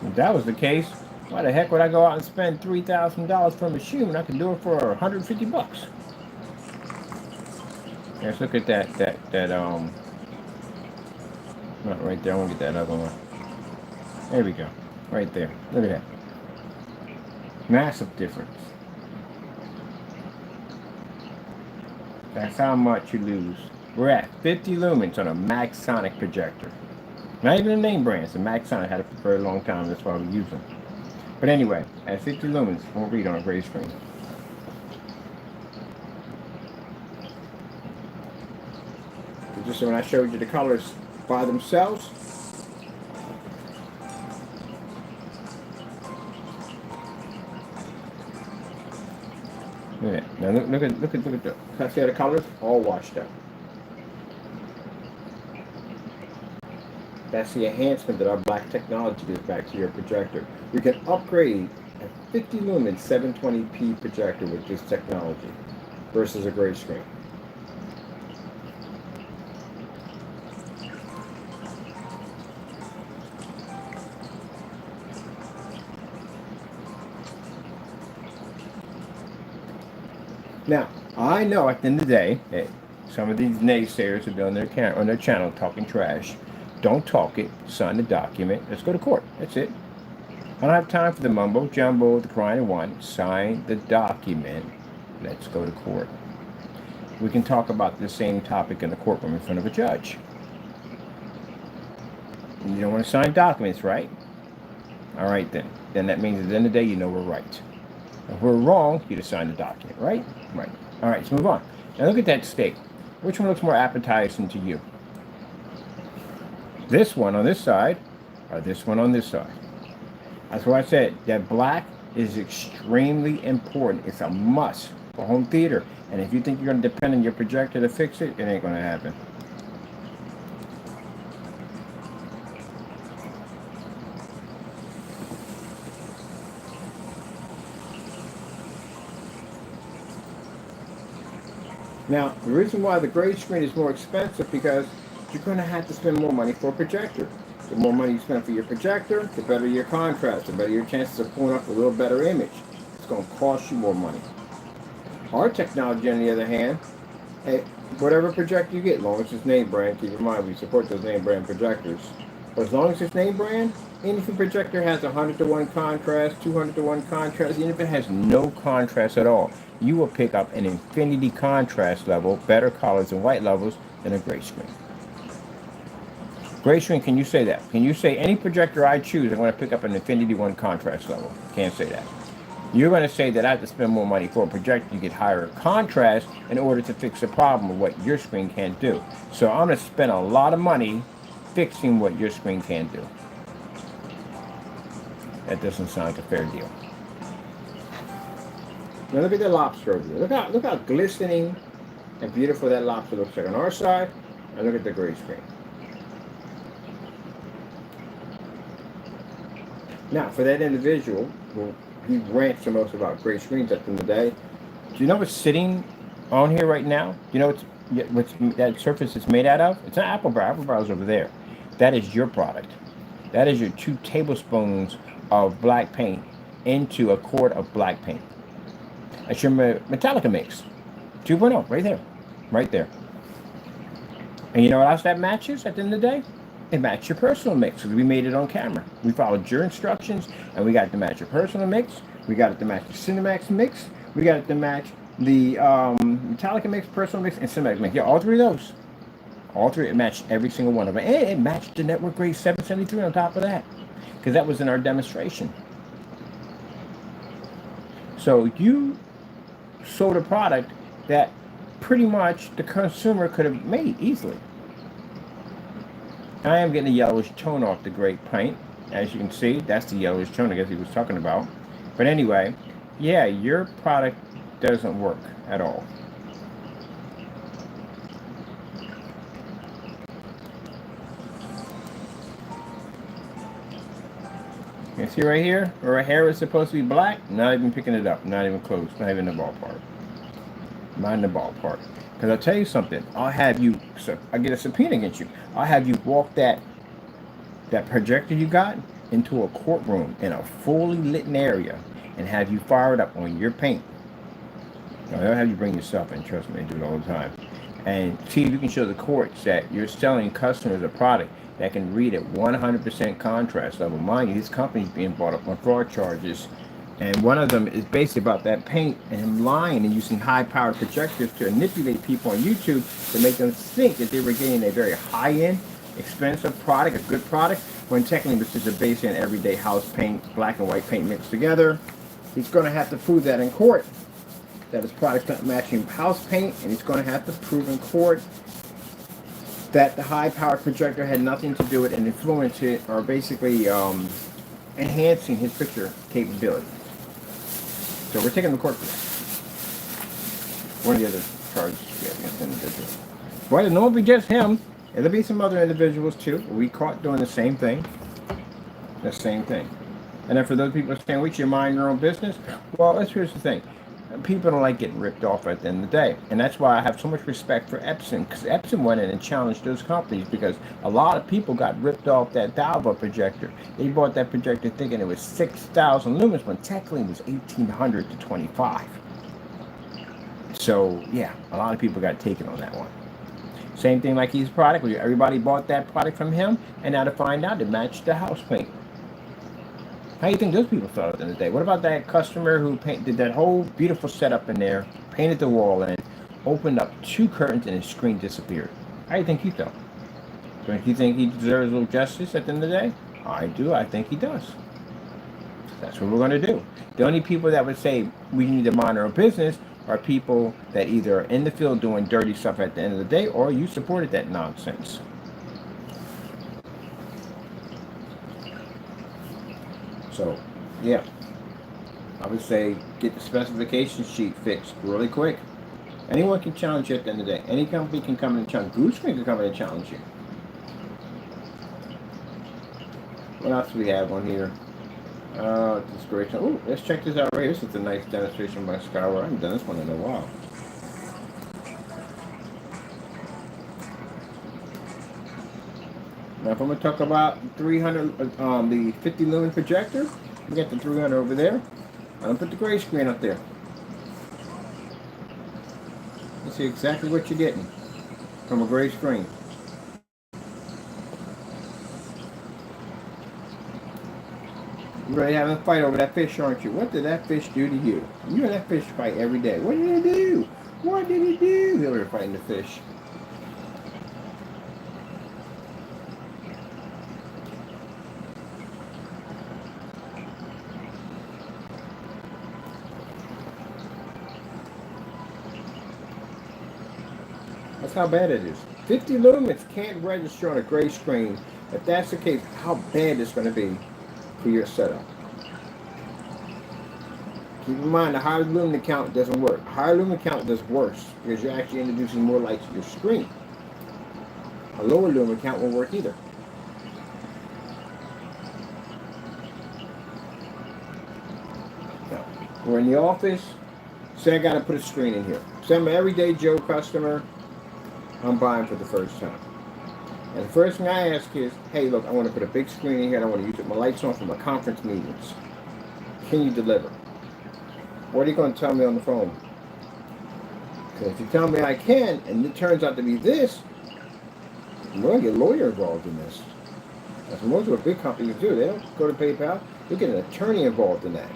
If that was the case, why the heck would I go out and spend $3,000 for a machine when I can do it for $150? Let's look at that not right there. I want to get that other one. There we go. Right there. Look at that. Massive difference. That's how much you lose. We're at 50 lumens on a MAGNASONIC projector. Not even a name brand, it's a MAGNASONIC. I had it for a very long time, that's why we use them. But anyway, at 50 lumens, won't read on a gray screen. So just so when I showed you the colors by themselves, yeah. Now look at the, see how the colors all washed out. That's the enhancement that our black technology gives back to your projector. You can upgrade a 50 lumen 720p projector with this technology versus a gray screen. Now, I know at the end of the day, that some of these naysayers will be on their channel talking trash. Don't talk it. Sign the document. Let's go to court. That's it. I don't have time for the mumbo jumbo, the crying and whining. Sign the document. Let's go to court. We can talk about the same topic in the courtroom in front of a judge. You don't want to sign documents, right? All right, then. Then that means at the end of the day, you know we're right. If we're wrong, you just sign the document, right? Right. All right, let's move on. Now look at that steak. Which one looks more appetizing to you? This one on this side, or this one on this side? That's why I said that black is extremely important. It's a must for home theater. And if you think you're going to depend on your projector to fix it, it ain't going to happen. Now, the reason why the gray screen is more expensive because you're going to have to spend more money for a projector. The more money you spend for your projector, the better your contrast, the better your chances of pulling up a little better image. It's going to cost you more money. Our technology, on the other hand, hey, whatever projector you get, as long as it's name brand, keep in mind we support those name brand projectors. But as long as it's name brand, anything projector has 100-to-1 contrast, 200-to-1 contrast, even if it has no contrast at all, you will pick up an infinity contrast level, better colors and white levels than a gray screen. Gray screen, can you say that? Can you say any projector I choose, I'm going to pick up an infinity 1 contrast level? Can't say that. You're going to say that I have to spend more money for a projector to get higher contrast in order to fix the problem of what your screen can't do. So I'm going to spend a lot of money fixing what your screen can't do. That doesn't sound like a fair deal. Now look at the lobster over there. Look how glistening and beautiful that lobster looks like on our side. And look at the gray screen. Now, for that individual who he rants the most about gray screens at the end of the day, do you know what's sitting on here right now? Do you know what's that surface is made out of? It's an apple bar. Apple bar is over there. That is your product. That is your 2 tablespoons of black paint into a quart of black paint. That's your Metallica mix. 2.0, right there. Right there. And you know what else that matches at the end of the day? It matches your personal mix because we made it on camera. We followed your instructions and we got it to match your personal mix. We got it to match the Cinemax mix. We got it to match the Metallica mix, personal mix, and Cinemax mix. Yeah, all 3 of those. All 3, it matched every single one of them. And it matched the network grade 773 on top of that because that was in our demonstration. So you sold a product that pretty much the consumer could have made easily. I am getting a yellowish tone off the gray paint. As you can see, that's the yellowish tone I guess he was talking about. But anyway, yeah, your product doesn't work at all. You see right here, where her hair is supposed to be black, not even picking it up, not even close, not even in the ballpark. Not in the ballpark. Because I'll tell you something, I'll have you, so I get a subpoena against you. I'll have you walk that projector you got into a courtroom in a fully lit area and have you fire it up on your paint. I'll have you bring yourself in, trust me, I do it all the time. And see if you can show the courts that you're selling customers a product that can read at 100% contrast level. Mind you, his company's being brought up on fraud charges. And one of them is basically about that paint and him lying and using high-powered projectors to manipulate people on YouTube to make them think that they were getting a very high-end, expensive product, a good product, when technically this is a basic and everyday house paint, black and white paint mixed together. He's going to have to prove that in court, that his product's not matching house paint, and he's going to have to prove in court that the high-powered projector had nothing to do with it and influence it, or basically enhancing his picture capability. So we're taking the court for that. One of the other charges we have against the individual. Well, it won't be just him. It'll be some other individuals too. We caught doing the same thing. The same thing. And then for those people saying, we should mind your own business. Well, here's the thing. People don't like getting ripped off at the end of the day. And that's why I have so much respect for Epson. Because Epson went in and challenged those companies because a lot of people got ripped off that Dalva projector. They bought that projector thinking it was 6,000 lumens when technically it was 1,800 to 25. So yeah, a lot of people got taken on that one. Same thing like his product, where everybody bought that product from him, and now to find out it matched the house paint. How do you think those people felt at the end of the day? What about that customer who did that whole beautiful setup in there, painted the wall in, opened up 2 curtains, and his screen disappeared? How do you think he felt? Do you think he deserves a little justice at the end of the day? I do. I think he does. That's what we're going to do. The only people that would say we need to monitor our business are people that either are in the field doing dirty stuff at the end of the day, or you supported that nonsense. So, yeah, I would say get the specification sheet fixed really quick. Anyone can challenge you at the end of the day. Any company can come in and challenge. Blue Screen can come in and challenge you. What else do we have on here? This is great. Oh, let's check this out right here. This is a nice demonstration by Skyward. I haven't done this one in a while. Now, if I'm going to talk about 300, the 50 lumen projector, we got the 300 over there. I'm going to put the gray screen up there. You see exactly what you're getting from a gray screen. You're ready having a fight over that fish, aren't you? What did that fish do to you? You and that fish fight every day. What did he do? What did he do? They were fighting the fish. That's how bad it is. 50 lumens can't register on a gray screen. If that's the case, how bad it's going to be for your setup. Keep in mind, the higher lumen count doesn't work. Higher lumen count does worse because you're actually introducing more light to your screen. A lower lumen count won't work either. Now, we're in the office. Say I got to put a screen in here. Say I'm an everyday Joe customer. I'm buying for the first time. And the first thing I ask is, hey, look, I want to put a big screen in here. I want to use it. My lights on for my conference meetings. Can you deliver? What are you going to tell me on the phone? Because if you tell me I can, and it turns out to be this, I'm going to get a lawyer involved in this. That's most of what big companies do. They don't go to PayPal. They get an attorney involved in that.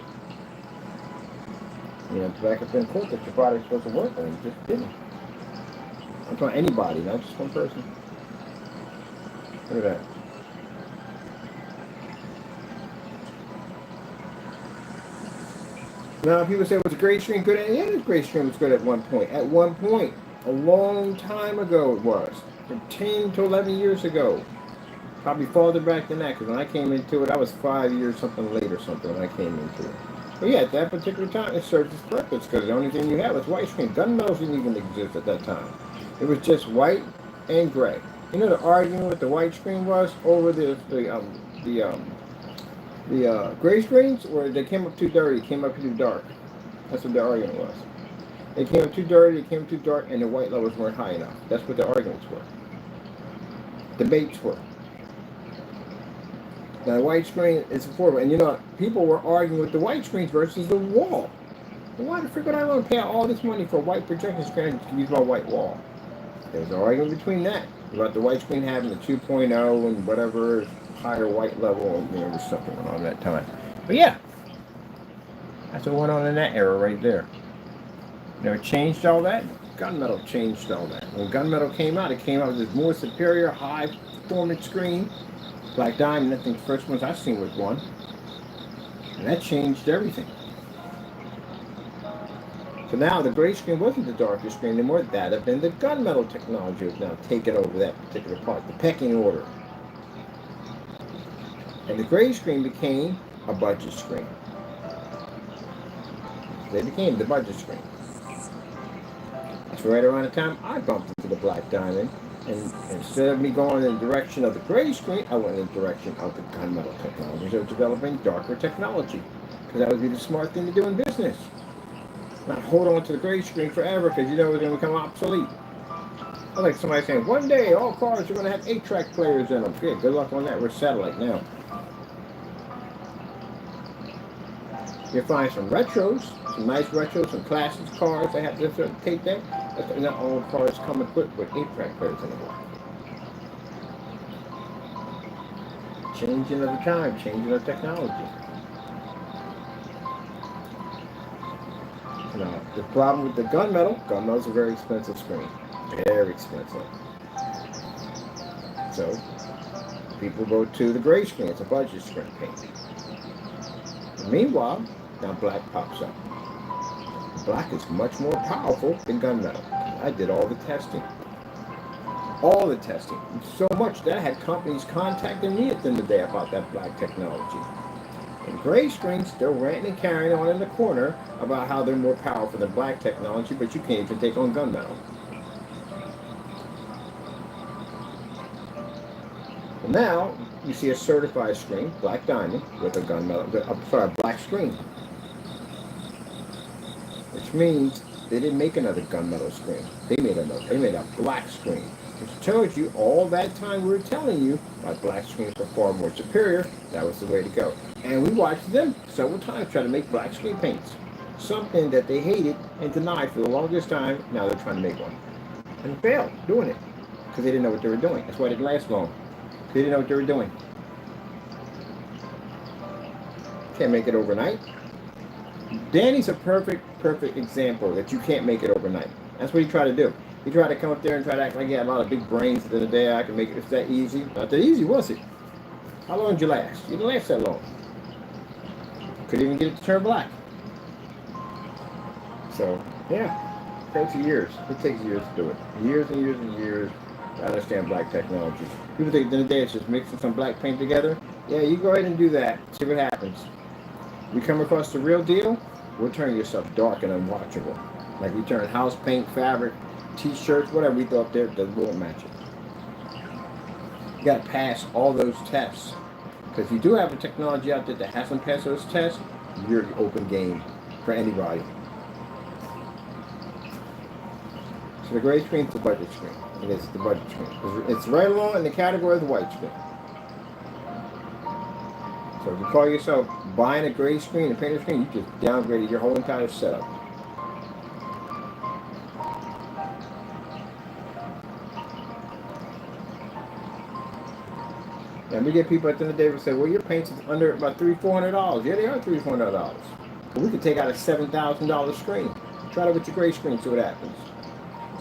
You know, to back up in court that your product's supposed to work, and it just didn't. I'm talking anybody, not just one person. Look at that. Now, people say, was the gray screen good? Yeah, the gray screen was good at one point. At one point, a long time ago it was. From 10 to 11 years ago. Probably farther back than that, because when I came into it, I was 5 years something late or something when I came into it. But yeah, at that particular time, it served its purpose, because the only thing you had was white screen. Gunmetals didn't even exist at that time. It was just white and gray. You know, the argument with the white screen was over the gray screens, or they came up too dirty, came up too dark. That's what the argument was. They came up too dirty, they came up too dark, and the white levels weren't high enough. That's what the arguments were. Debates were. Now, the white screen is affordable, and you know, people were arguing with the white screens versus the wall. Why the frick would I want to pay all this money for a white projection screen to use my white wall? There was an argument between that, about the white screen having the 2.0 and whatever higher white level, and there was something going on at that time. But yeah, that's what went on in that era right there. You know, it changed all that. Gunmetal changed all that. When Gunmetal came out, it came out with this more superior, high performance screen. Black Diamond, I think the first ones I've seen was one. And that changed everything. So now the gray screen wasn't the darker screen anymore. That had been the gunmetal technology was now taking over that particular part, the pecking order. And the gray screen became a budget screen. They became the budget screen. That's right around the time I bumped into the Black Diamond. And instead of me going in the direction of the gray screen, I went in the direction of the gunmetal technology. So developing darker technology. Because that would be the smart thing to do in business. Not hold on to the gray screen forever because you know it's going to become obsolete. I like somebody saying, one day all cars are going to have 8-track players in them. Yeah, good luck on that. We're satellite now. You'll find some retros, some nice retros, some classic cars that have this certain tape there. But not all cars come equipped with 8-track players anymore. Changing of the time, changing of technology. Now, the problem with the gunmetal is a very expensive screen. Very expensive. So, people go to the gray screen. It's a budget screen paint. Meanwhile, now black pops up. Black is much more powerful than gunmetal. I did all the testing. All the testing. So much that I had companies contacting me at the end of the day about that black technology. And gray screens still ranting and carrying on in the corner about how they're more powerful than black technology, but you can't even take on gunmetal. Well, now you see a certified screen, black diamond, with a gunmetal, black screen. Which means they didn't make another gunmetal screen. They made a black screen. Which tells you all that time we were telling you my black screens are far more superior. That was the way to go. And we watched them several times try to make black screen paints. Something that they hated and denied for the longest time. Now they're trying to make one. And failed doing it. Because they didn't know what they were doing. That's why they didn't last long. They didn't know what they were doing. Can't make it overnight. Danny's a perfect example that you can't make it overnight. That's what he tried to do. He tried to come up there and try to act like he had a lot of big brains. At the end of the day, I can make it. It's that easy. Not that easy, was it? How long did you last? You didn't last that long. Couldn't even get it to turn black. So, yeah. It takes years. It takes years to do it. Years and years and years to understand black technology. People think at the end of the day it's just mixing some black paint together. Yeah, you go ahead and do that. See what happens. You come across the real deal, we'll turn yourself dark and unwatchable. Like we turn house paint, fabric, t-shirts, whatever we throw up there, that won't match it. You got to pass all those tests. Because if you do have a technology out there that hasn't passed those tests, you're the open game for anybody. So the gray screen is the budget screen. It is the budget screen. It's right along in the category of the white screen. So if you call yourself buying a gray screen, a painted screen, you just downgraded your whole entire setup. And we get people at the end of the day who say, well, your paint's under about $300-400. Yeah, they are $300-400. But we could take out a $7,000 screen. Try it with your gray screen, see what happens.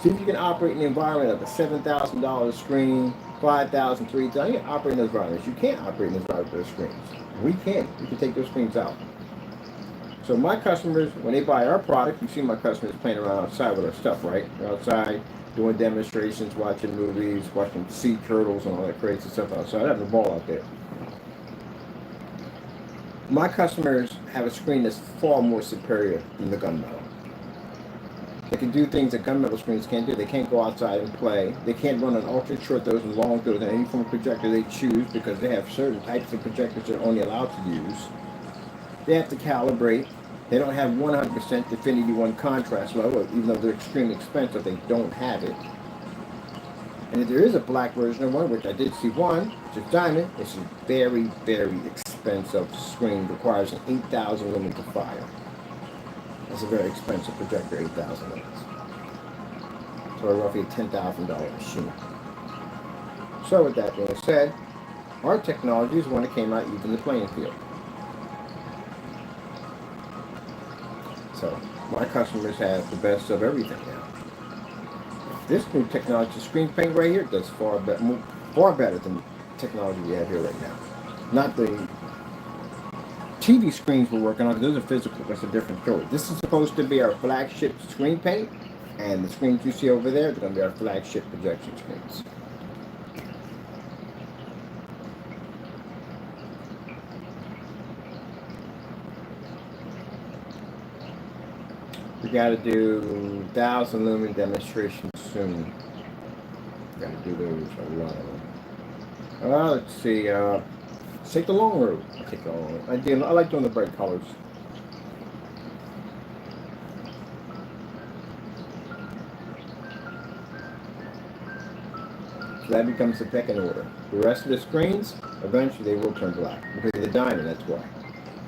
See if you can operate in the environment of a $7,000 screen, $5,000, $3,000. You can operate in those environments. You can't operate in those environments with those screens. We can. We can take those screens out. So my customers, when they buy our product, you see my customers playing around outside with our stuff, right? They're outside doing demonstrations, watching movies, watching sea turtles and all that crazy stuff outside. Having a ball out there. My customers have a screen that's far more superior than the gunmetal. They can do things that gunmetal screens can't do. They can't go outside and play. They can't run an ultra short dose and long dose and any form of projector they choose because they have certain types of projectors they're only allowed to use. They have to calibrate. They don't have 100% Infinity 1 contrast level, even though they're extremely expensive, they don't have it. And if there is a black version of one, which I did see one, which is diamond, it's a very, very expensive screen. It requires an 8,000 lumen to fire. That's a very expensive projector, 8,000 lumens. So roughly a $10,000 machine. So with that being said, our technology is one that came out even the playing field. So my customers have the best of everything now. This new technology, screen paint right here, does far better than the technology we have here right now. Not the TV screens we're working on, those are physical, that's a different story. This is supposed to be our flagship screen paint, and the screens you see over there, they're going to be our flagship projection screens. We got to do 1,000 lumen demonstrations soon. Got to do those a lot of them. Let's see. Take the long road. I take the long road. I like doing the bright colors. So that becomes the pecking order. The rest of the screens, eventually they will turn black. Because of the diamond, that's why.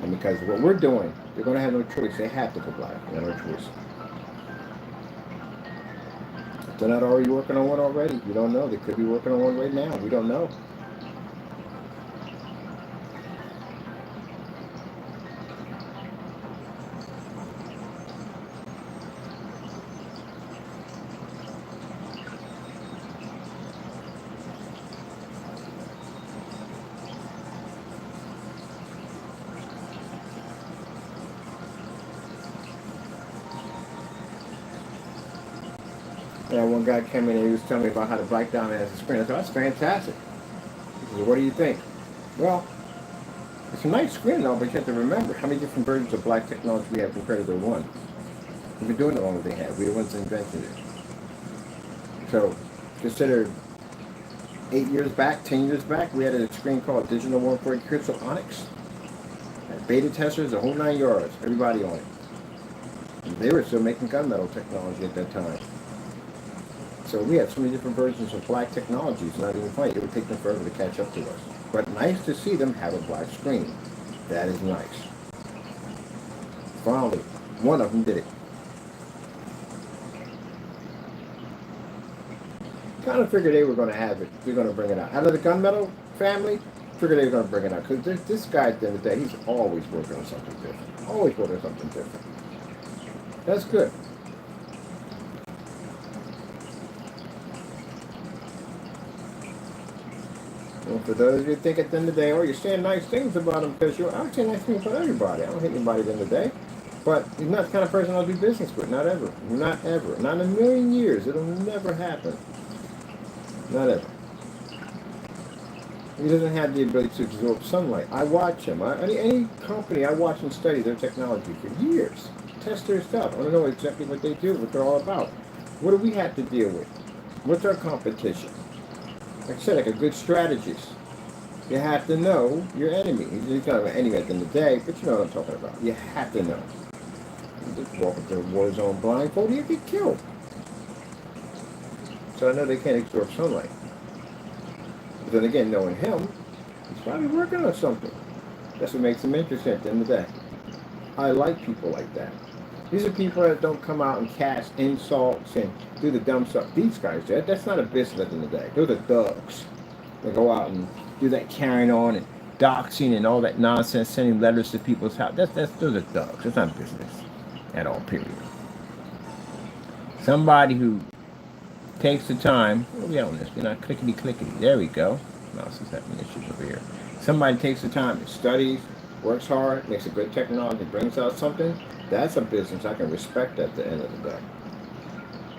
And because of what we're doing, They're going to have no choice. They have to go black. They have no choice. If they're not already working on one already, we don't know. They could be working on one right now. We don't know. One guy came in and he was telling me about how to break down as a screen. I thought, that's fantastic. He said, what do you think? Well, it's a nice screen and all, but you have to remember how many different versions of black technology we have compared to the one. We've been doing it longer than they have. We're the ones that invented it. So, consider 8 years back, 10 years back, we had a screen called Digital 140 Crystal Onyx. Beta testers, the whole 9 yards, everybody on it. And they were still making gunmetal technology at that time. So we have so many different versions of black technology, it's not even funny. It would take them forever to catch up to us. But nice to see them have a black screen. That is nice. Finally, one of them did it. Kind of figured they were going to have it. They're going to bring it out. Out of the gunmetal family, figured they were going to bring it out. Because this guy at the end of the day, he's always working on something different. Always working on something different. That's good. Well, for those of you who think at the end of the day, oh, you're saying nice things about him, because I'm saying nice things about everybody. I don't hate anybody at the end of the day. But he's not the kind of person I'll do business with. Not ever. Not ever. Not in a million years. It'll never happen. Not ever. He doesn't have the ability to absorb sunlight. I watch him. Any company, I watch and study their technology for years. Test their stuff. I want to know exactly what they do, what they're all about. What do we have to deal with? What's our competition? Like I said, like a good strategist, you have to know your enemy. You're kind of an enemy at the end of the day, but you know what I'm talking about. You have to know. You just walk into a war zone blindfolded, you get killed. So I know they can't absorb sunlight. But then again, knowing him, he's probably working on something. That's what makes him interesting at the end of the day. I like people like that. These are people that don't come out and cast insults and do the dumb stuff. These guys, that's not a business at the end of the day. Those are thugs. They go out and do that carrying on and doxing and all that nonsense, sending letters to people's house. Those are thugs. That's not business at all, period. Somebody who takes the time, what are we on this? We're not clickety-clickety. There we go. Mouse is having issues over here. Somebody takes the time and studies, works hard, makes a good technology, brings out something. That's a business I can respect at the end of the day.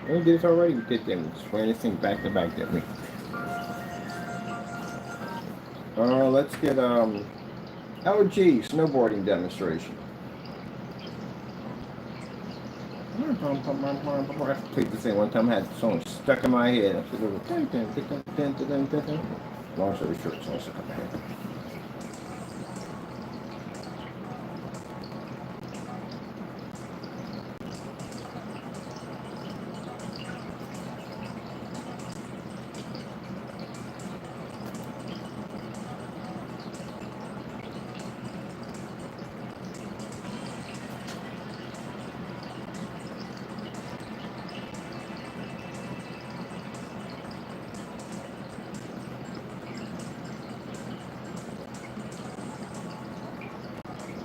We did this already. We did them. We just ran this thing back to back, didn't we? Let's get LG snowboarding demonstration. I played this thing one time. I had the song stuck in my head. I said, long story short, it's all stuck in my head.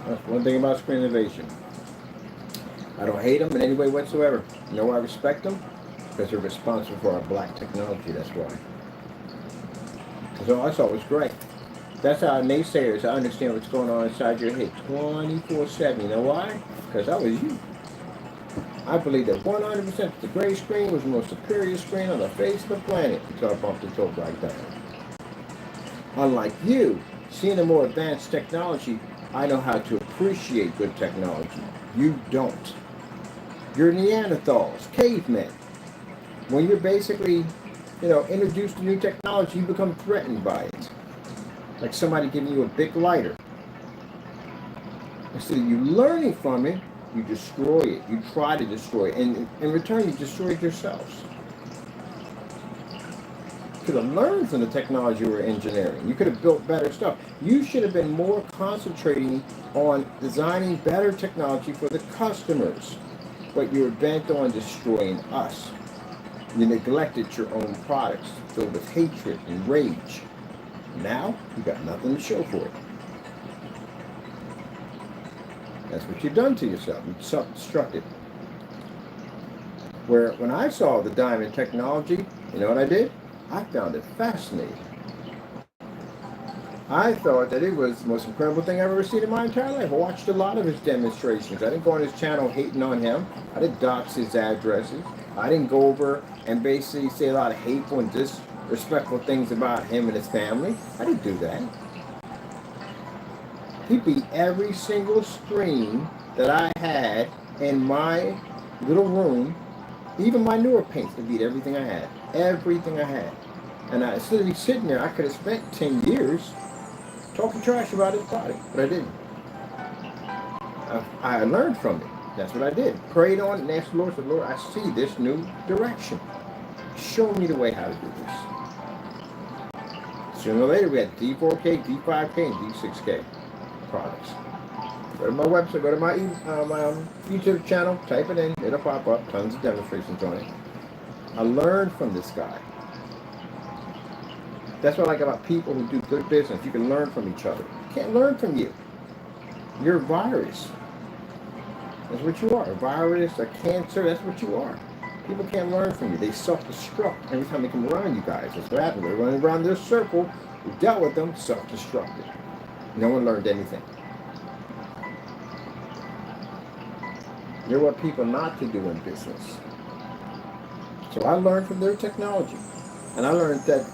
That's one thing about Screen Innovation. I don't hate them in any way whatsoever. No, I respect them because they're responsible for our black technology. That's why. So I thought it was great. That's how naysayers, I understand what's going on inside your head 24/7. You know why? Because I was you. I believe that 100% the gray screen was the most superior screen on the face of the planet until I bumped into a black diamond. Unlike you, seeing a more advanced technology, I know how to appreciate good technology. You don't. You're Neanderthals, cavemen. When you're basically, introduced to new technology, you become threatened by it. Like somebody giving you a big lighter. Instead of you learning from it, you destroy it. You try to destroy it. And in return, you destroy it yourselves. could have learned from the technology you were engineering. You could have built better stuff. You should have been more concentrating on designing better technology for the customers. But you were bent on destroying us. You neglected your own products filled with hatred and rage. Now, you got nothing to show for it. That's what you've done to yourself. You self-destructed. Where when I saw the diamond technology, you know what I did? I found it fascinating. I thought that it was the most incredible thing I've ever seen in my entire life. I watched a lot of his demonstrations. I didn't go on his channel hating on him. I didn't dox his addresses. I didn't go over and basically say a lot of hateful and disrespectful things about him and his family. I didn't do that. He beat every single screen that I had in my little room, even my newer paints. He beat everything I had. Everything I had. And instead of me sitting there, I could have spent 10 years talking trash about his product, but I didn't. I learned from it. That's what I did. Prayed on it and asked the Lord, said, Lord, I see this new direction. Show me the way how to do this. Sooner or later, we had D4K, D5K, and D6K products. Go to my website, go to my YouTube channel, type it in, it'll pop up, tons of demonstrations on it. I learned from this guy. That's what I like about people who do good business. You can learn from each other. You can't learn from you. You're a virus. That's what you are. A virus, a cancer, that's what you are. People can't learn from you. They self-destruct every time they come around you guys. That's what happened. They're running around this circle. We dealt with them, self-destructed. No one learned anything. You're what people not to do in business. So I learned from their technology. And I learned that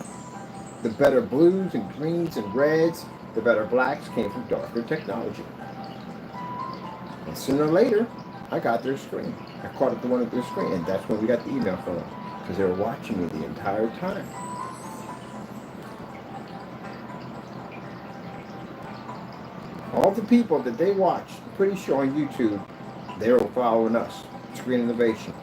the better blues and greens and reds, the better blacks came from darker technology. And sooner or later, I got their screen. I caught up to one of their screen, and that's when we got the email from them. Because they were watching me the entire time. All the people that they watched, I'm pretty sure on YouTube, they were following us, Screen Innovation.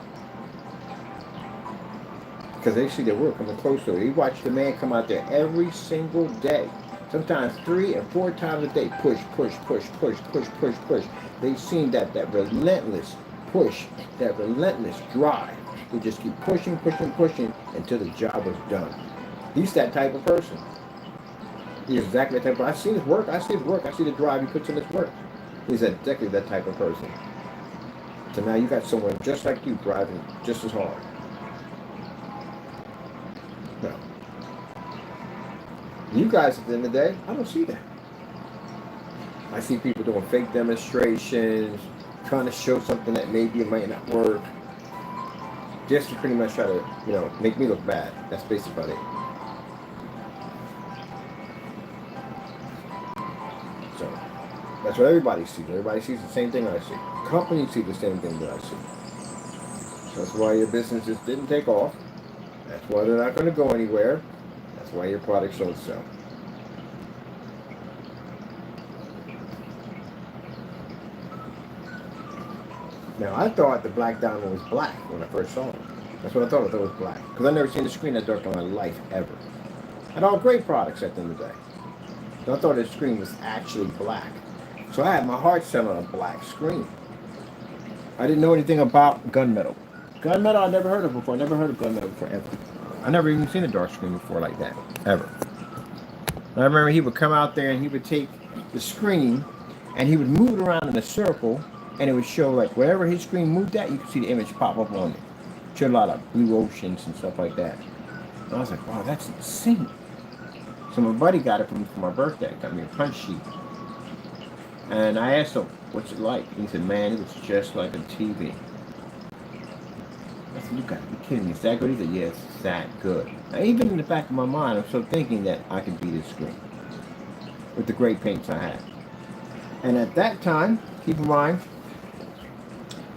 Because they see that we're coming close to it. You watch the man come out there every single day. Sometimes 3 and 4 times a day. Push, push, push, push, push, push, push. They've seen that relentless push, that relentless drive. They just keep pushing, pushing, pushing until the job is done. He's that type of person. He's exactly that type of person. I've seen his work. I see his work. I see the drive he puts in his work. He's exactly that type of person. So now you got someone just like you driving just as hard. No. You guys, at the end of the day, I don't see that. I see people doing fake demonstrations, trying to show something that maybe it might not work, just to pretty much try to, make me look bad. That's basically about it. So, that's what everybody sees. Everybody sees the same thing I see. Companies see the same thing that I see. So that's why your business just didn't take off. That's why they're not going to go anywhere. That's why your products don't sell. Now, I thought the black diamond was black when I first saw it. That's what I thought it was black. Because I've never seen the screen that dark in my life, ever. I had all great products at the end of the day. So I thought the screen was actually black. So I had my heart set on a black screen. I didn't know anything about gunmetal. Gunmetal I never heard of before. I never heard of gunmetal before, ever. I never even seen a dark screen before like that, ever. And I remember he would come out there and he would take the screen and he would move it around in a circle, and it would show, like, wherever his screen moved at, you could see the image pop up on it. It showed a lot of blue oceans and stuff like that. And I was like, wow, that's insane. So my buddy got it for me for my birthday. Got me a punch sheet. And I asked him, what's it like? And he said, man, it was just like a TV. I said, you gotta be kidding me. Is that good? He said, yeah, it's that good. Now, even in the back of my mind, I'm still thinking that I could beat his screen with the great paints I had. And at that time, keep in mind,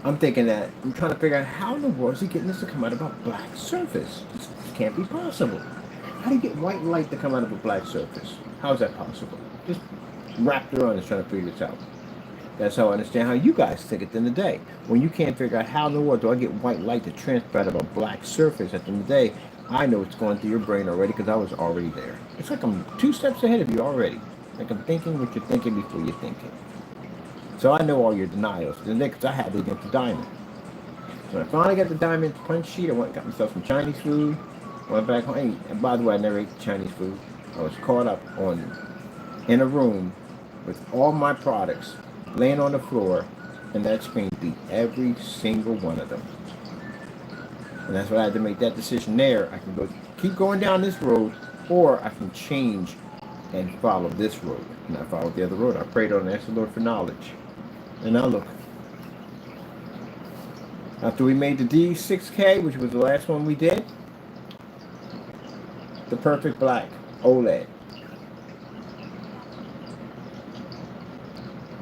I'm thinking that, I'm trying to figure out how in the world is he getting this to come out of a black surface? This can't be possible. How do you get white light to come out of a black surface? How is that possible? Just wrapped around and trying to figure this out. That's how I understand how you guys think at the end of the day. When you can't figure out how in the world do I get white light to transfer out of a black surface at the end of the day, I know what's going through your brain already because I was already there. It's like I'm 2 steps ahead of you already. Like I'm thinking what you're thinking before you're thinking. So I know all your denials. Because I had to get the diamond. So when I finally got the diamond punch sheet, I went and got myself some Chinese food. Went back home. And by the way, I never ate Chinese food. I was caught up in a room with all my products laying on the floor, and that screen beat every single one of them. And that's why I had to make that decision there. I can keep going down this road, or I can change and follow this road. And I followed the other road. I prayed on and asked the Lord for knowledge. And now look. After we made the D6K, which was the last one we did, the perfect black OLED.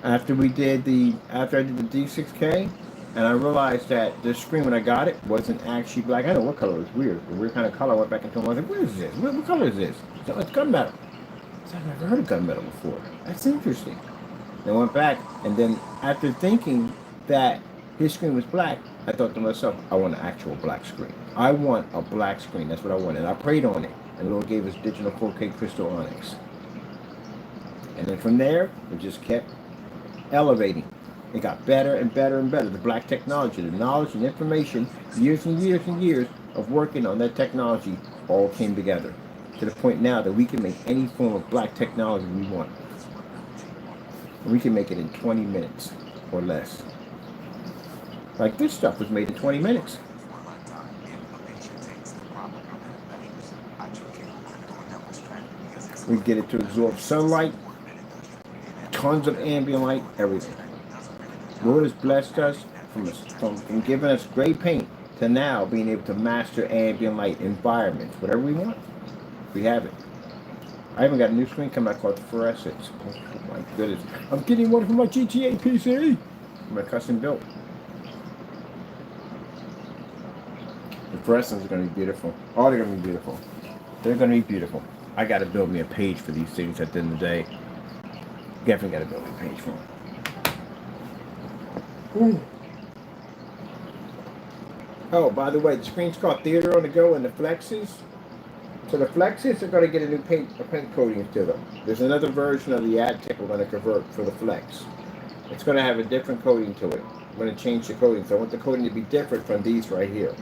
After I did the D6K, and I realized that the screen when I got it wasn't actually black. I know what color it was weird. A weird kind of color. I went back into it. I was like, what is this? What color is this? So it's gunmetal. So I've never heard of gunmetal before. That's interesting. And I went back, and then after thinking that his screen was black, I thought to myself, I want an actual black screen. I want a black screen. That's what I wanted. And I prayed on it. And the Lord gave us digital 4K crystal onyx. And then from there, it just kept elevating. It got better and better and better. The black technology, the knowledge and information, years and years and years of working on that technology all came together to the point now that we can make any form of black technology we want. And we can make it in 20 minutes or less. Like this stuff was made in 20 minutes. We get it to absorb sunlight, tons of ambient light, everything. Lord has blessed us from giving us great paint to now being able to master ambient light environments, whatever we want. We have it. I even got a new screen coming out called Fluorescence. Oh my goodness. I'm getting one for my GTA PC. My custom built. The fluorescents are going to be beautiful. Oh, they're going to be beautiful. They're going to be beautiful. I got to build me a page for these things at the end of the day. Definitely got to build me a page for them. Ooh. Oh, by the way, the screen's called Theater on the Go and the Flexes. So the Flexes are going to get a new paint coating to them. There's another version of the Adtech we're going to convert for the Flex. It's going to have a different coating to it. I'm going to change the coating. So I want the coating to be different from these right here.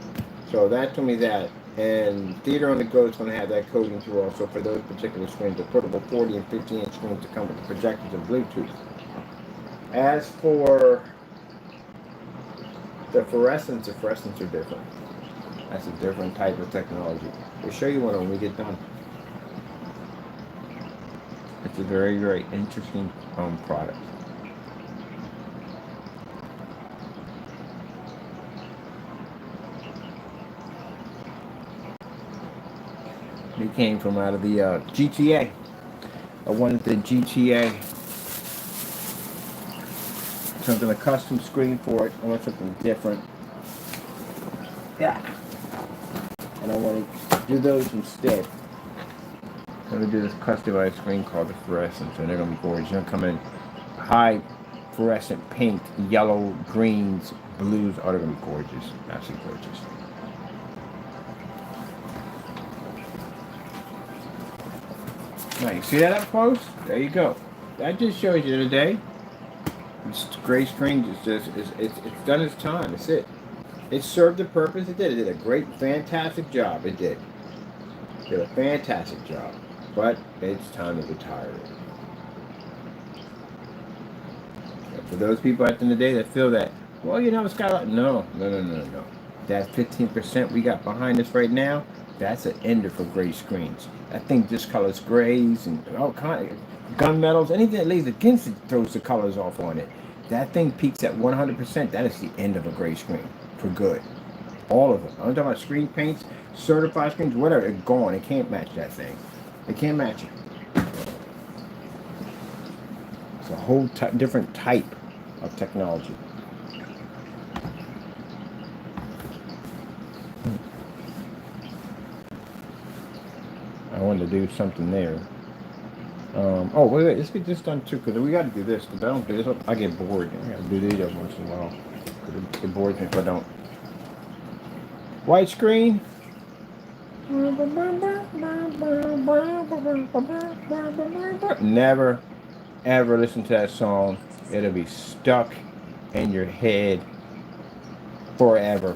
So that told me that. And Theater on the Go is going to have that coating too also for those particular screens, the portable 40 and 50-inch screens to come with the projectors and Bluetooth. As for the fluorescents are different. That's a different type of technology. We'll show you one when we get done. It's a very, very interesting product. It came from out of the GTA. I wanted the GTA. Something, a custom screen for it. I want something different. Yeah. And I want to do those instead. I'm going to do this customized screen called the Fluorescence, and they're going to be gorgeous. They're going to come in high fluorescent pink, yellow, greens, blues. Oh, they're going to be gorgeous. Absolutely gorgeous. Now, you see that up close? There you go. That just shows you today. This gray screen it's done its time. That's it. It served the purpose it did. It did a great, fantastic job. It did. It did a fantastic job. But it's time to retire it. And for those people at the end of the day that feel that, well, you know, it's got a lot. No. That 15% we got behind us right now, that's an ender for gray screens. That thing just colors grays and all kind of gunmetals. Anything that lays against it throws the colors off on it. That thing peaks at 100%. That is the end of a gray screen for good. All of them. I'm talking about screen paints, certified screens, whatever. They're gone. It can't match that thing. They can't match it. It's a whole different type of technology. I wanted to do something there. Oh, wait, let's get this done too, because we got to do this. Because I don't do this, I get bored. I got to do these every once in a while. It bores me if I don't. White screen. Never ever listen to that song. It'll be stuck in your head forever.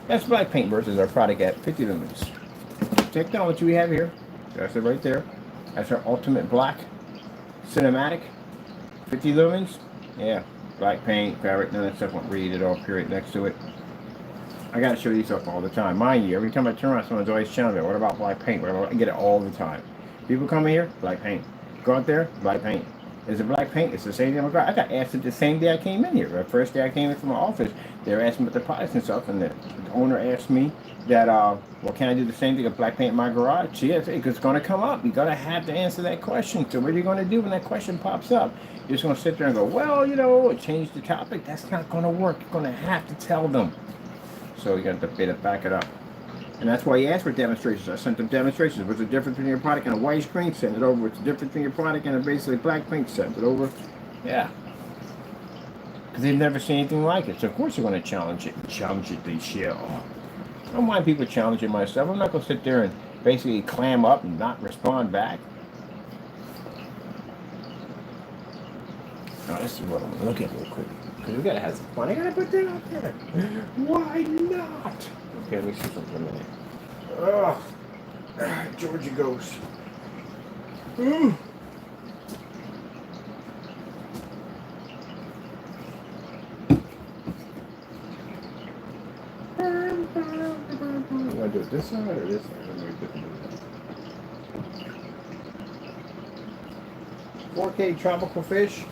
That's black paint versus our product at 50 lumens. Technology we have here. That's it right there. That's our ultimate black cinematic. 50 lumens. Yeah. Black paint, fabric, none of that stuff won't read it all, period next to it. I gotta show you stuff all the time. Mind you, every time I turn around, someone's always challenging me. What about black paint? What about, I get it all the time. People come in here, black paint. Go out there, black paint. Is it black paint? It's the same thing. I got asked it the same day I came in here. The first day I came in from my office, they were asking about the products and stuff, and the owner asked me that, well, can I do the same thing with black paint in my garage? Yes, it's going to come up. You're going to have to answer that question. So what are you going to do when that question pops up? You're just going to sit there and go, well, you know, change the topic. That's not going to work. You're going to have to tell them. So you got to back it up. And that's why you asked for demonstrations. I sent them demonstrations. What's the difference between your product and a white screen? Send it over. What's the difference between your product and a basically black paint? Send it over. Yeah. Because they've never seen anything like it. So of course they're going to challenge it. Challenge it, they shall. I don't mind people challenging myself. I'm not going to sit there and basically clam up and not respond back. Now this is what I'm going to look at real quick. Because we got to have some fun. I got to put that out there. Why not? Okay, let me see something a minute. Oh, Georgia Ghost. You want to do it this side or this side? 4K tropical fish.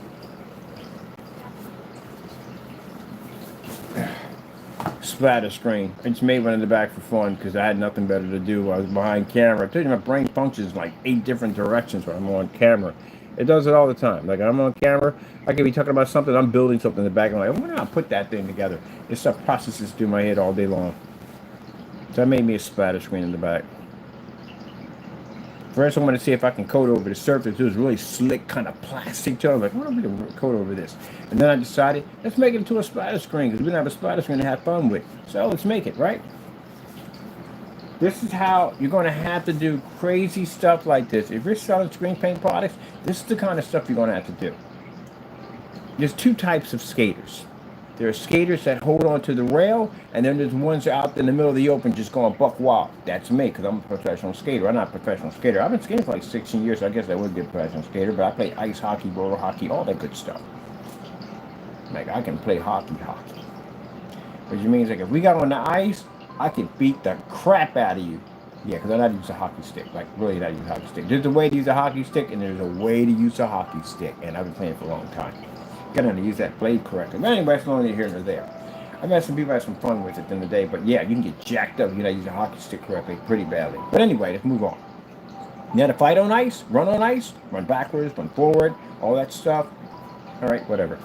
Splatter screen. I just made one in the back for fun because I had nothing better to do. I was behind camera. I told you my brain functions like 8 different directions when I'm on camera. It does it all the time. Like I'm on camera, I could be talking about something, I'm building something in the back. I'm like, why not put that thing together? This stuff processes through my head all day long. So I made me a splatter screen in the back. First, I'm going to see if I can coat over the surface. It was really slick, kind of plastic to it. I'm like, what am I going to coat over this? And then I decided, let's make it into a splatter screen because we don't have a splatter screen to have fun with. So let's make it, right? This is how you're going to have to do crazy stuff like this. If you're selling screen paint products, this is the kind of stuff you're going to have to do. There's 2 types of skaters. There are skaters that hold on to the rail, and then there's ones out in the middle of the open just going buck wild. That's me, because I'm a professional skater. I'm not a professional skater. I've been skating for like 16 years, so I guess I would be a professional skater, but I play ice hockey, roller hockey, all that good stuff. Like, I can play hockey. Which means, like, if we got on the ice, I can beat the crap out of you. Yeah, because I know how to use a hockey stick. Like, really know how to use a hockey stick. There's a way to use a hockey stick, and there's a way to use a hockey stick, and I've been playing for a long time. Got to use that blade correctly. But anyway, that's only here nor there. I've had some people have some fun with it in the day, but yeah, you can get jacked up if you know use a hockey stick correctly pretty badly. But anyway, let's move on. You got to fight on ice, run backwards, run forward, all that stuff. All right, whatever.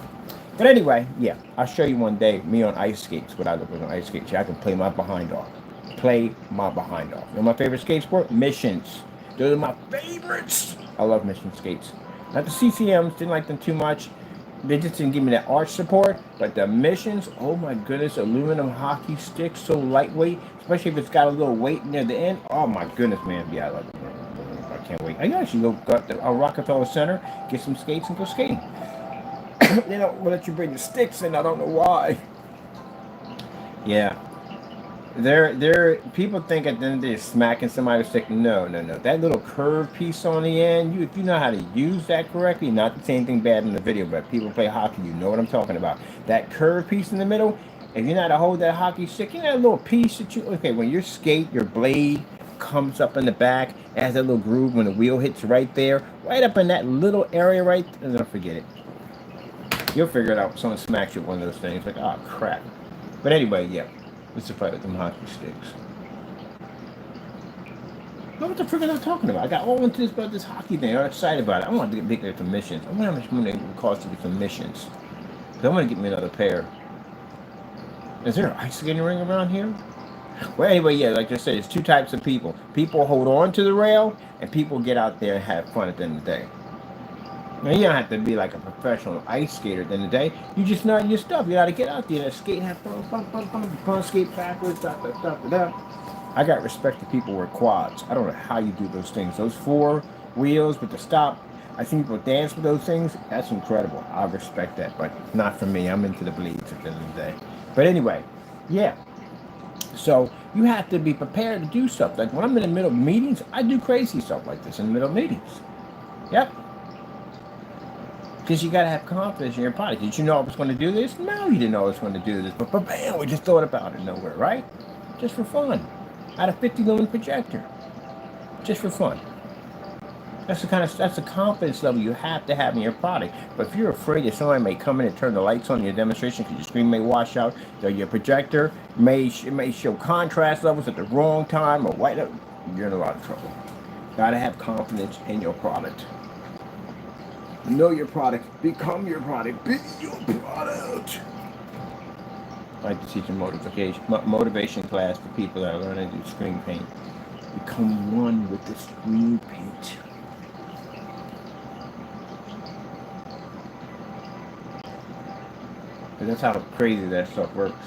But anyway, yeah, I'll show you one day me on ice skates. What I look like on ice skates. I can play my behind off. You know my favorite skate sport? Missions. Those are my favorites. I love mission skates. Not the CCMs, didn't like them too much. They just didn't give me that arch support, but the missions, oh my goodness, aluminum hockey stick, so lightweight, especially if it's got a little weight near the end. Oh my goodness, man, yeah, I love it. I can't wait. I can actually go to Rockefeller Center, get some skates and go skating. They don't let you bring the sticks in, I don't know why. Yeah. People think at the end of the day smacking somebody's stick. No. That little curved piece on the end, if you know how to use that correctly, not to say anything bad in the video, but people play hockey, you know what I'm talking about. That curved piece in the middle, if you know how to hold that hockey stick, you know that little piece that okay, when you skate, your blade comes up in the back, it has that little groove when the wheel hits right there, right up in that little area right there. Don't forget it. You'll figure it out. Someone smacks you with one of those things, like, oh crap. But anyway, yeah. Let's fight with them hockey sticks. What the frick am I talking about? I got all into this about this hockey thing. I'm excited about it. I want to get bigger for missions. I wonder how much money it would cost to get some missions. I want to get me another pair. Is there an ice skating ring around here? Well, anyway, yeah, like I said, it's 2 types of people. People hold on to the rail, and people get out there and have fun at the end of the day. Now, you don't have to be like a professional ice skater at the end of the day. You just know your stuff. You got to get out there and skate, have fun, fun, skate backwards, I got respect to people with quads. I don't know how you do those things. Those four wheels with the stop. I see people dance with those things. That's incredible. I respect that, but not for me. I'm into the bleeds at the end of the day. But anyway, yeah. So you have to be prepared to do stuff. Like when I'm in the middle of meetings, I do crazy stuff like this in the middle of meetings. Yep. Because you got to have confidence in your product. Did you know I was going to do this? No, you didn't know I was going to do this. But bam, we just thought about it nowhere, right? Just for fun. I had a 50 lumen projector. Just for fun. That's the confidence level you have to have in your product. But if you're afraid that somebody may come in and turn the lights on in your demonstration because your screen may wash out, or your projector may show contrast levels at the wrong time or white, you're in a lot of trouble. Gotta have confidence in your product. Know your product. Become your product. Be your product. I like to teach a motivation class for people that are learning to do screen paint. Become one with the screen paint. And that's how crazy that stuff works.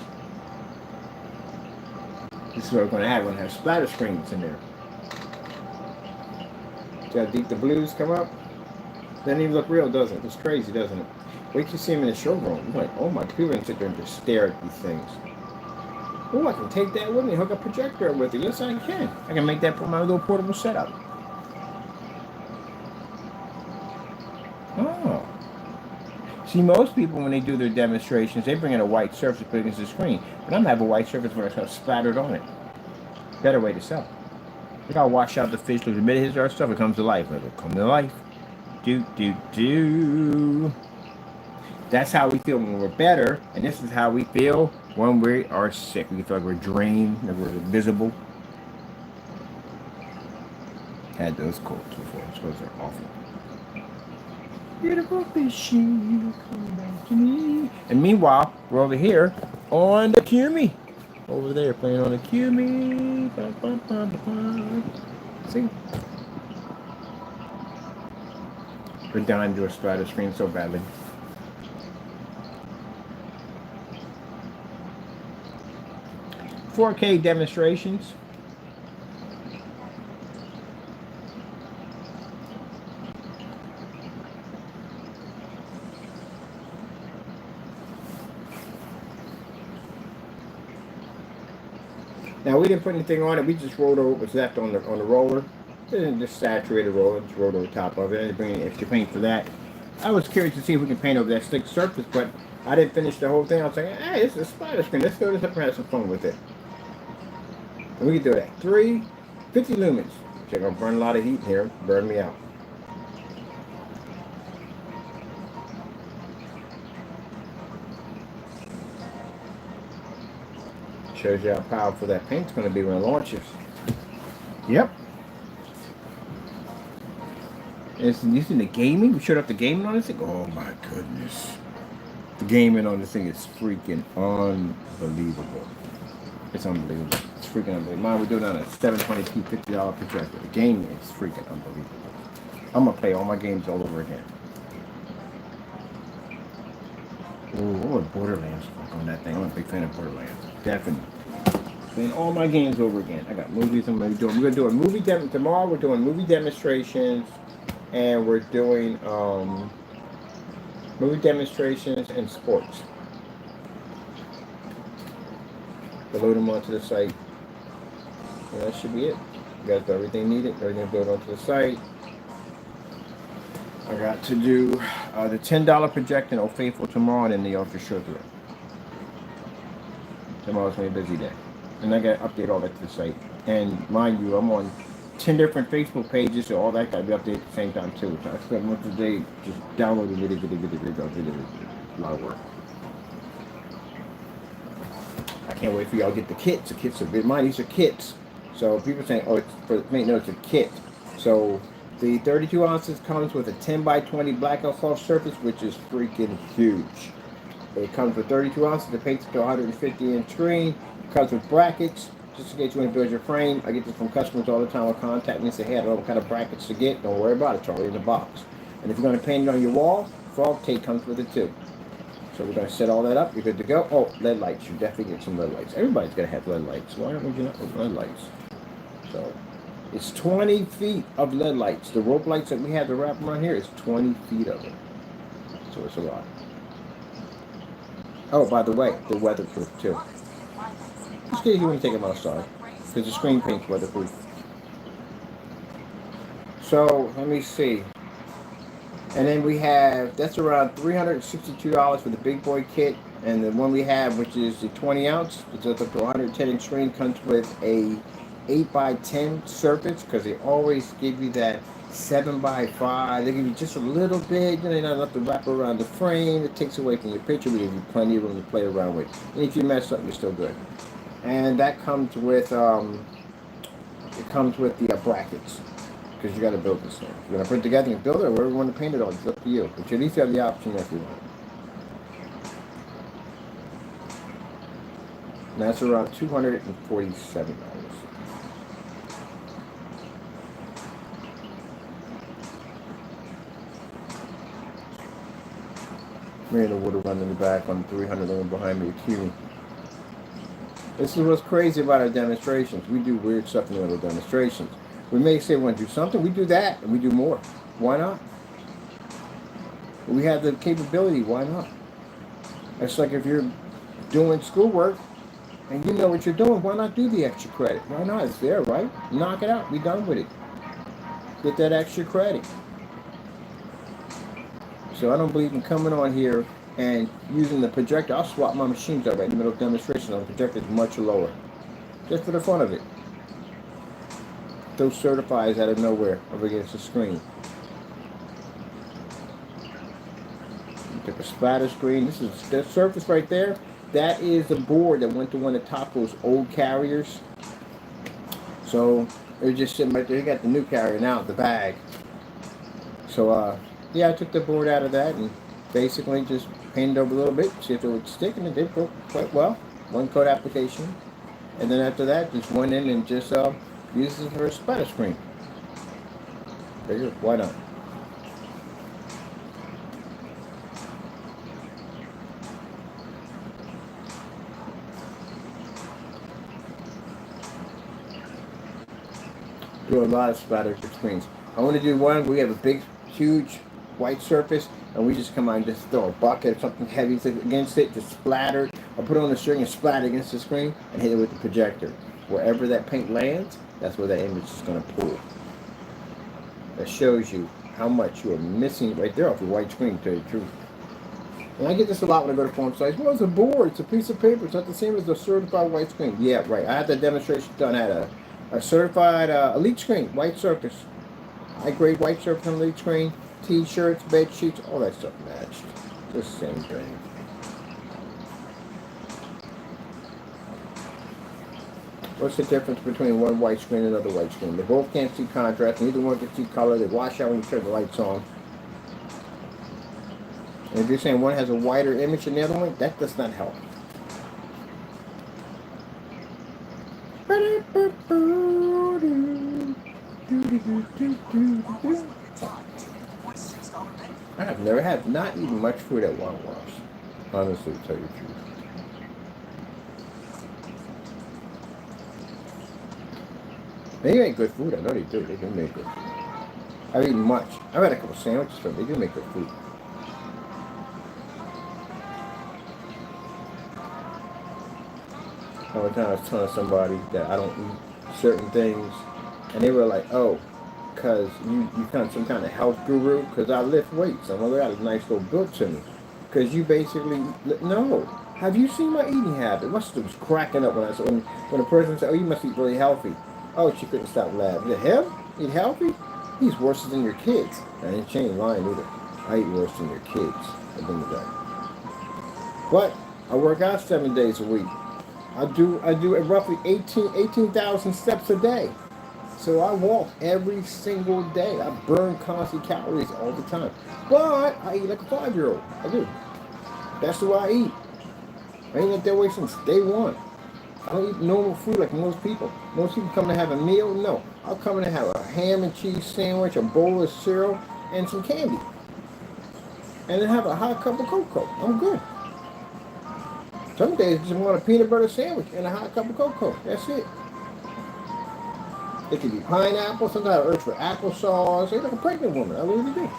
This is what we're going to have. We're going to have splatter screens in there. See how deep the blues come up? Doesn't even look real, does it? It's crazy, doesn't it? Wait till you see them in the showroom. You're like, oh my, people can sit there and just stare at these things. Oh, I can take that with me, hook a projector with it. Yes, I can. I can make that for my little portable setup. Oh. See, most people, when they do their demonstrations, they bring in a white surface to put against the screen. But I'm going to have a white surface where it's splattered on it. Better way to sell. Look how wash out the fish. Look, the minute it hits our stuff, it comes to life. It'll come to life. Do. That's how we feel when we're better. And this is how we feel when we are sick. We feel like we're drained, that we're invisible. Had those quotes before. Those quotes are awful. Beautiful fishing, come back to me. And meanwhile, we're over here on the QUMI. Over there, playing on the QUMI. See? We're dying to do a splatter screen so badly. $4K demonstrations. Now we didn't put anything on it. We just rolled over what was left on the roller. Just saturated roller. Just rolled over the top of it. I didn't bring any extra paint for that. I was curious to see if we can paint over that slick surface, but I didn't finish the whole thing. I was like, hey, this is a splatter screen. Let's go this up and have some fun with it. And we can do that. 50 lumens. Check, I'm burning a lot of heat here. Burn me out. Shows you how powerful that paint's going to be when it launches. Yep. And you see the gaming? We showed up the gaming on this thing. Oh my goodness. The gaming on this thing is freaking unbelievable. It's unbelievable. It's freaking unbelievable. Mine, we're doing it on a 720p $50 projector. The gaming is freaking unbelievable. I'm going to play all my games all over again. Ooh, what would Borderlands look on that thing? I'm a big fan of Borderlands. Definitely. Playing all my games over again. I got movies I'm going to do. We're going to do a movie tomorrow. We're doing movie demonstrations, and we're doing movie demonstrations and sports. To load them onto the site. And that should be it. You guys got everything needed. Everything built onto the site. I got to do the $10 projector in Old Faithful tomorrow, and then the Ultra Show through. Tomorrow's going to be a busy day. And I got to update all that to the site. And mind you, I'm on 10 different Facebook pages, so all that got to be updated at the same time too. So I spent most of the day just downloading video. A lot of work. I can't wait for y'all to get the kits. The kits are big. Mine, these are kits. So people saying, oh, it's for it's a kit. So the 32 ounces comes with a 10 by 20 blackout soft surface, which is freaking huge. It comes with 32 ounces. The paint's to 150 inch screen. It comes with brackets, just in case you want to build your frame. I get this from customers all the time. Will contact me and say, hey, I don't know what kind of brackets to get. Don't worry about it. It's already in the box. And if you're going to paint it on your wall, fog tape comes with it too. So we're going to set all that up. You're good to go. Oh, LED lights. You definitely get some LED lights. Everybody's going to have LED lights. Why don't we not have LED lights? So it's 20 feet of LED lights. The rope lights that we have to wrap around here is 20 feet of it. So it's a lot. Oh, by the way, they're weatherproof too. Just in case you want to take them outside, because the screen paint's weatherproof. So let me see. And then we have, that's around $362 for the big boy kit. And the one we have, which is the 20 ounce, it's up to 110 inch screen, comes with a 8x10 surface, because they always give you that 7x5. They give you just a little bit, you know, not enough to wrap around the frame. It takes away from your picture, but give you plenty of room to play around with. And if you mess up, you're still good. And that comes with, it comes with the brackets, because you got to build this thing. If you're going to put it together and build it, or wherever you want to paint it on, it's up to you. But you at least have the option if you want. And that's around $247. Me the water running in the back on 300 limit behind me, QUMI. This is what's crazy about our demonstrations. We do weird stuff in the middle of demonstrations. We may say we want to do something, we do that, and we do more. Why not? We have the capability, why not? It's like if you're doing schoolwork and you know what you're doing, why not do the extra credit? Why not? It's there, right? Knock it out, be done with it. Get that extra credit. So I don't believe in coming on here and using the projector. I'll swap my machines out right in the middle of demonstration. The projector is much lower, just for the fun of it. Those certifies out of nowhere over against the screen. You took a splatter screen. This is the surface right there. That is the board that went to one of the top of those old carriers. So they're just sitting right there. You got the new carrier now, the bag. So yeah, I took the board out of that and basically just painted over a little bit, see if it would stick, and it did quite well. One coat application, and then after that, just went in and just used it for a splatter screen. Figure, why not? Do a lot of splatter screens. I want to do one. We have a big, huge white surface, and we just come on and just throw a bucket or something heavy against it, just splatter, or put it on the string and splatter against the screen and hit it with the projector. Wherever that paint lands, that's where that image is going to pull. That shows you how much you are missing right there off your white screen, to tell you the truth. And I get this a lot when I go to forum sites. Well, it's a board, it's a piece of paper, it's not the same as a certified white screen. Yeah, right. I had that demonstration done at a certified elite screen, white surface. High grade white surface on elite screen. T-shirts, bed sheets, all that stuff matched. Just the same thing. What's the difference between one white screen and another white screen? They both can't see contrast, neither one can see color. They wash out when you turn the lights on. And if you're saying one has a wider image than the other one, that does not help. I have never had not eaten much food at Walmart, honestly, to tell you the truth. They make good food, I know they do. They do make good food. I've eaten much. I've had a couple sandwiches from them. They do make good food. One time I was telling somebody that I don't eat certain things, and they were like, oh, because you kind of some kind of health guru, because I lift weights. I'm like, I got a nice little build to me. Because you basically, no. Have you seen my eating habit? My stuff was cracking up when I said, when a person said, oh, you must eat really healthy. Oh, she couldn't stop laughing. Him? Eat healthy? He's worse than your kids. And she ain't lying either. I eat worse than your kids at the end of the day. But I work out 7 days a week. I do roughly 18,000 steps a day. So I walk every single day. I burn constant calories all the time. But I eat like a 5-year-old. I do. That's the way I eat. I ain't that way since day one. I don't eat normal food like most people. Most people come to have a meal. No. I'll come in and have a ham and cheese sandwich, a bowl of cereal, and some candy. and then have a hot cup of cocoa. I'm good. Some days I just want a peanut butter sandwich and a hot cup of cocoa. That's it. It could be pineapple. Sometimes I urge for applesauce. It's like a pregnant woman. I really do.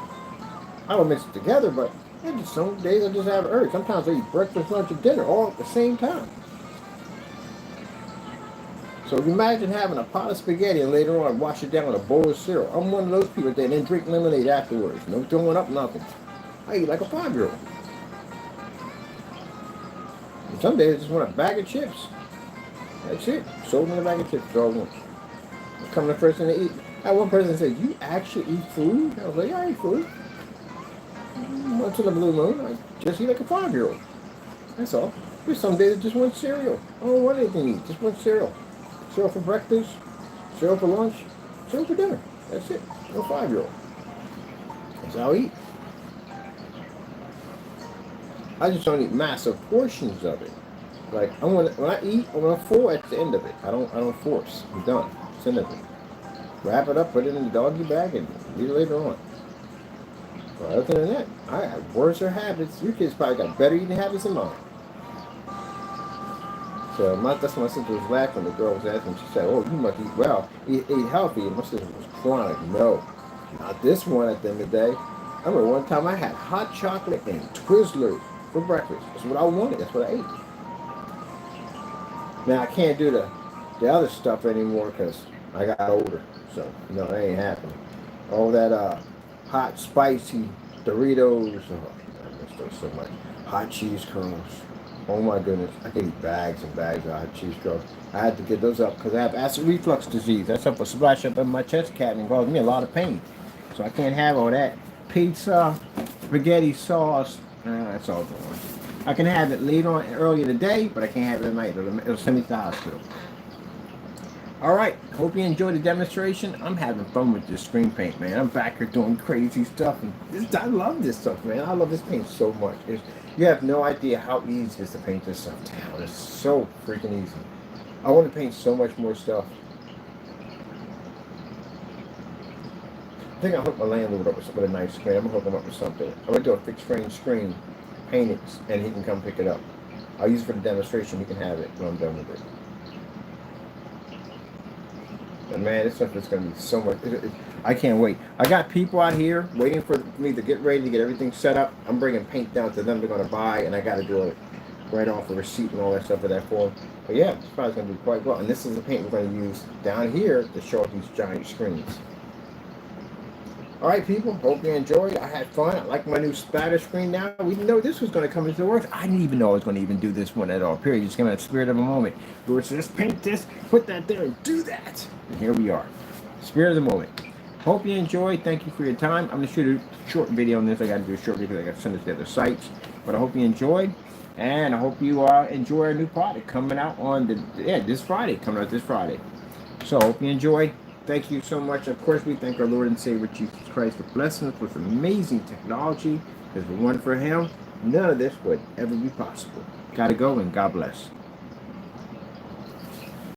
I don't mix it together, but just some days I just have an urge. Sometimes I eat breakfast, lunch, and dinner all at the same time. So imagine having a pot of spaghetti and later on wash it down with a bowl of cereal. I'm one of those people that then drink lemonade afterwards. No throwing up, nothing. I eat like a 5-year-old. And some days I just want a bag of chips. That's it. Sold me a bag of chips. That's all I want. I come the first thing to eat. I had one person said, "You actually eat food?" I was like, "Yeah, I eat food. Once in a blue moon, I just eat like a 5-year-old. That's all. There's some days I just want cereal. I don't want anything to eat. Just want cereal. Cereal for breakfast, cereal for lunch, cereal for dinner. That's it. I'm a 5-year-old. That's how I eat. I just don't eat massive portions of it. Like when I eat, I want to full at the end of it. I don't force. I'm done. It's the end of it. Wrap it up, put it in the doggy bag, and eat it later on. But other than that, I have worse habits. Your kids probably got better eating habits than mine. So that's why my sister was laughing. The girl was asking. She said, "Oh, you must eat well, eat healthy." And my sister was crying. No, not this one. At the end of the day, I remember one time I had hot chocolate and Twizzlers for breakfast. That's what I wanted. That's what I ate. Now I can't do the other stuff anymore because I got older. So no, that ain't happening. All that hot spicy Doritos. Oh, I miss those so much. Hot cheese curls. Oh my goodness, I could eat bags and bags of hot cheese curls. I had to get those up because I have acid reflux disease. That's up a splash up in my chest cavity and caused me a lot of pain. So I can't have all that pizza, spaghetti sauce. That's all gone. I can have it later on early in the day, but I can't have it at night. It'll send me to the hospital. All right, hope you enjoyed the demonstration. I'm having fun with this screen paint, man. I'm back here doing crazy stuff. And I love this stuff, man. I love this paint so much. You have no idea how easy it is to paint this stuff down. It's so freaking easy. I want to paint so much more stuff. I think I'll hook my landlord up with a nice screen. I'm going to hook him up with something. I'm going to do a fixed frame screen, paint it, and he can come pick it up. I'll use it for the demonstration. He can have it when I'm done with it. But man, this stuff is going to be so much. I can't wait. I got people out here waiting for me to get ready to get everything set up. I'm bringing paint down to them. They're going to buy, and I got to do it right off the receipt and all that stuff for that for them. But yeah, it's probably going to be quite well. And this is the paint we're going to use down here to show off these giant screens. All right, people. Hope you enjoyed. I had fun. I like my new splatter screen now. We didn't know this was going to come into the works. I didn't even know I was going to even do this one at all. Period. Just came out of the spirit of a moment. We were just paint this, put that there, and do that. And here we are. Spirit of the moment. Hope you enjoyed. Thank you for your time. I'm going to shoot a short video on this. I got to do a short video because I got to send it to the other sites. But I hope you enjoyed. And I hope you enjoy our new product coming out on this Friday. Coming out this Friday. So hope you enjoyed. Thank you so much. Of course, we thank our Lord and Savior Jesus Christ for blessing us with amazing technology. If it weren't for Him, none of this would ever be possible. Gotta go, and God bless.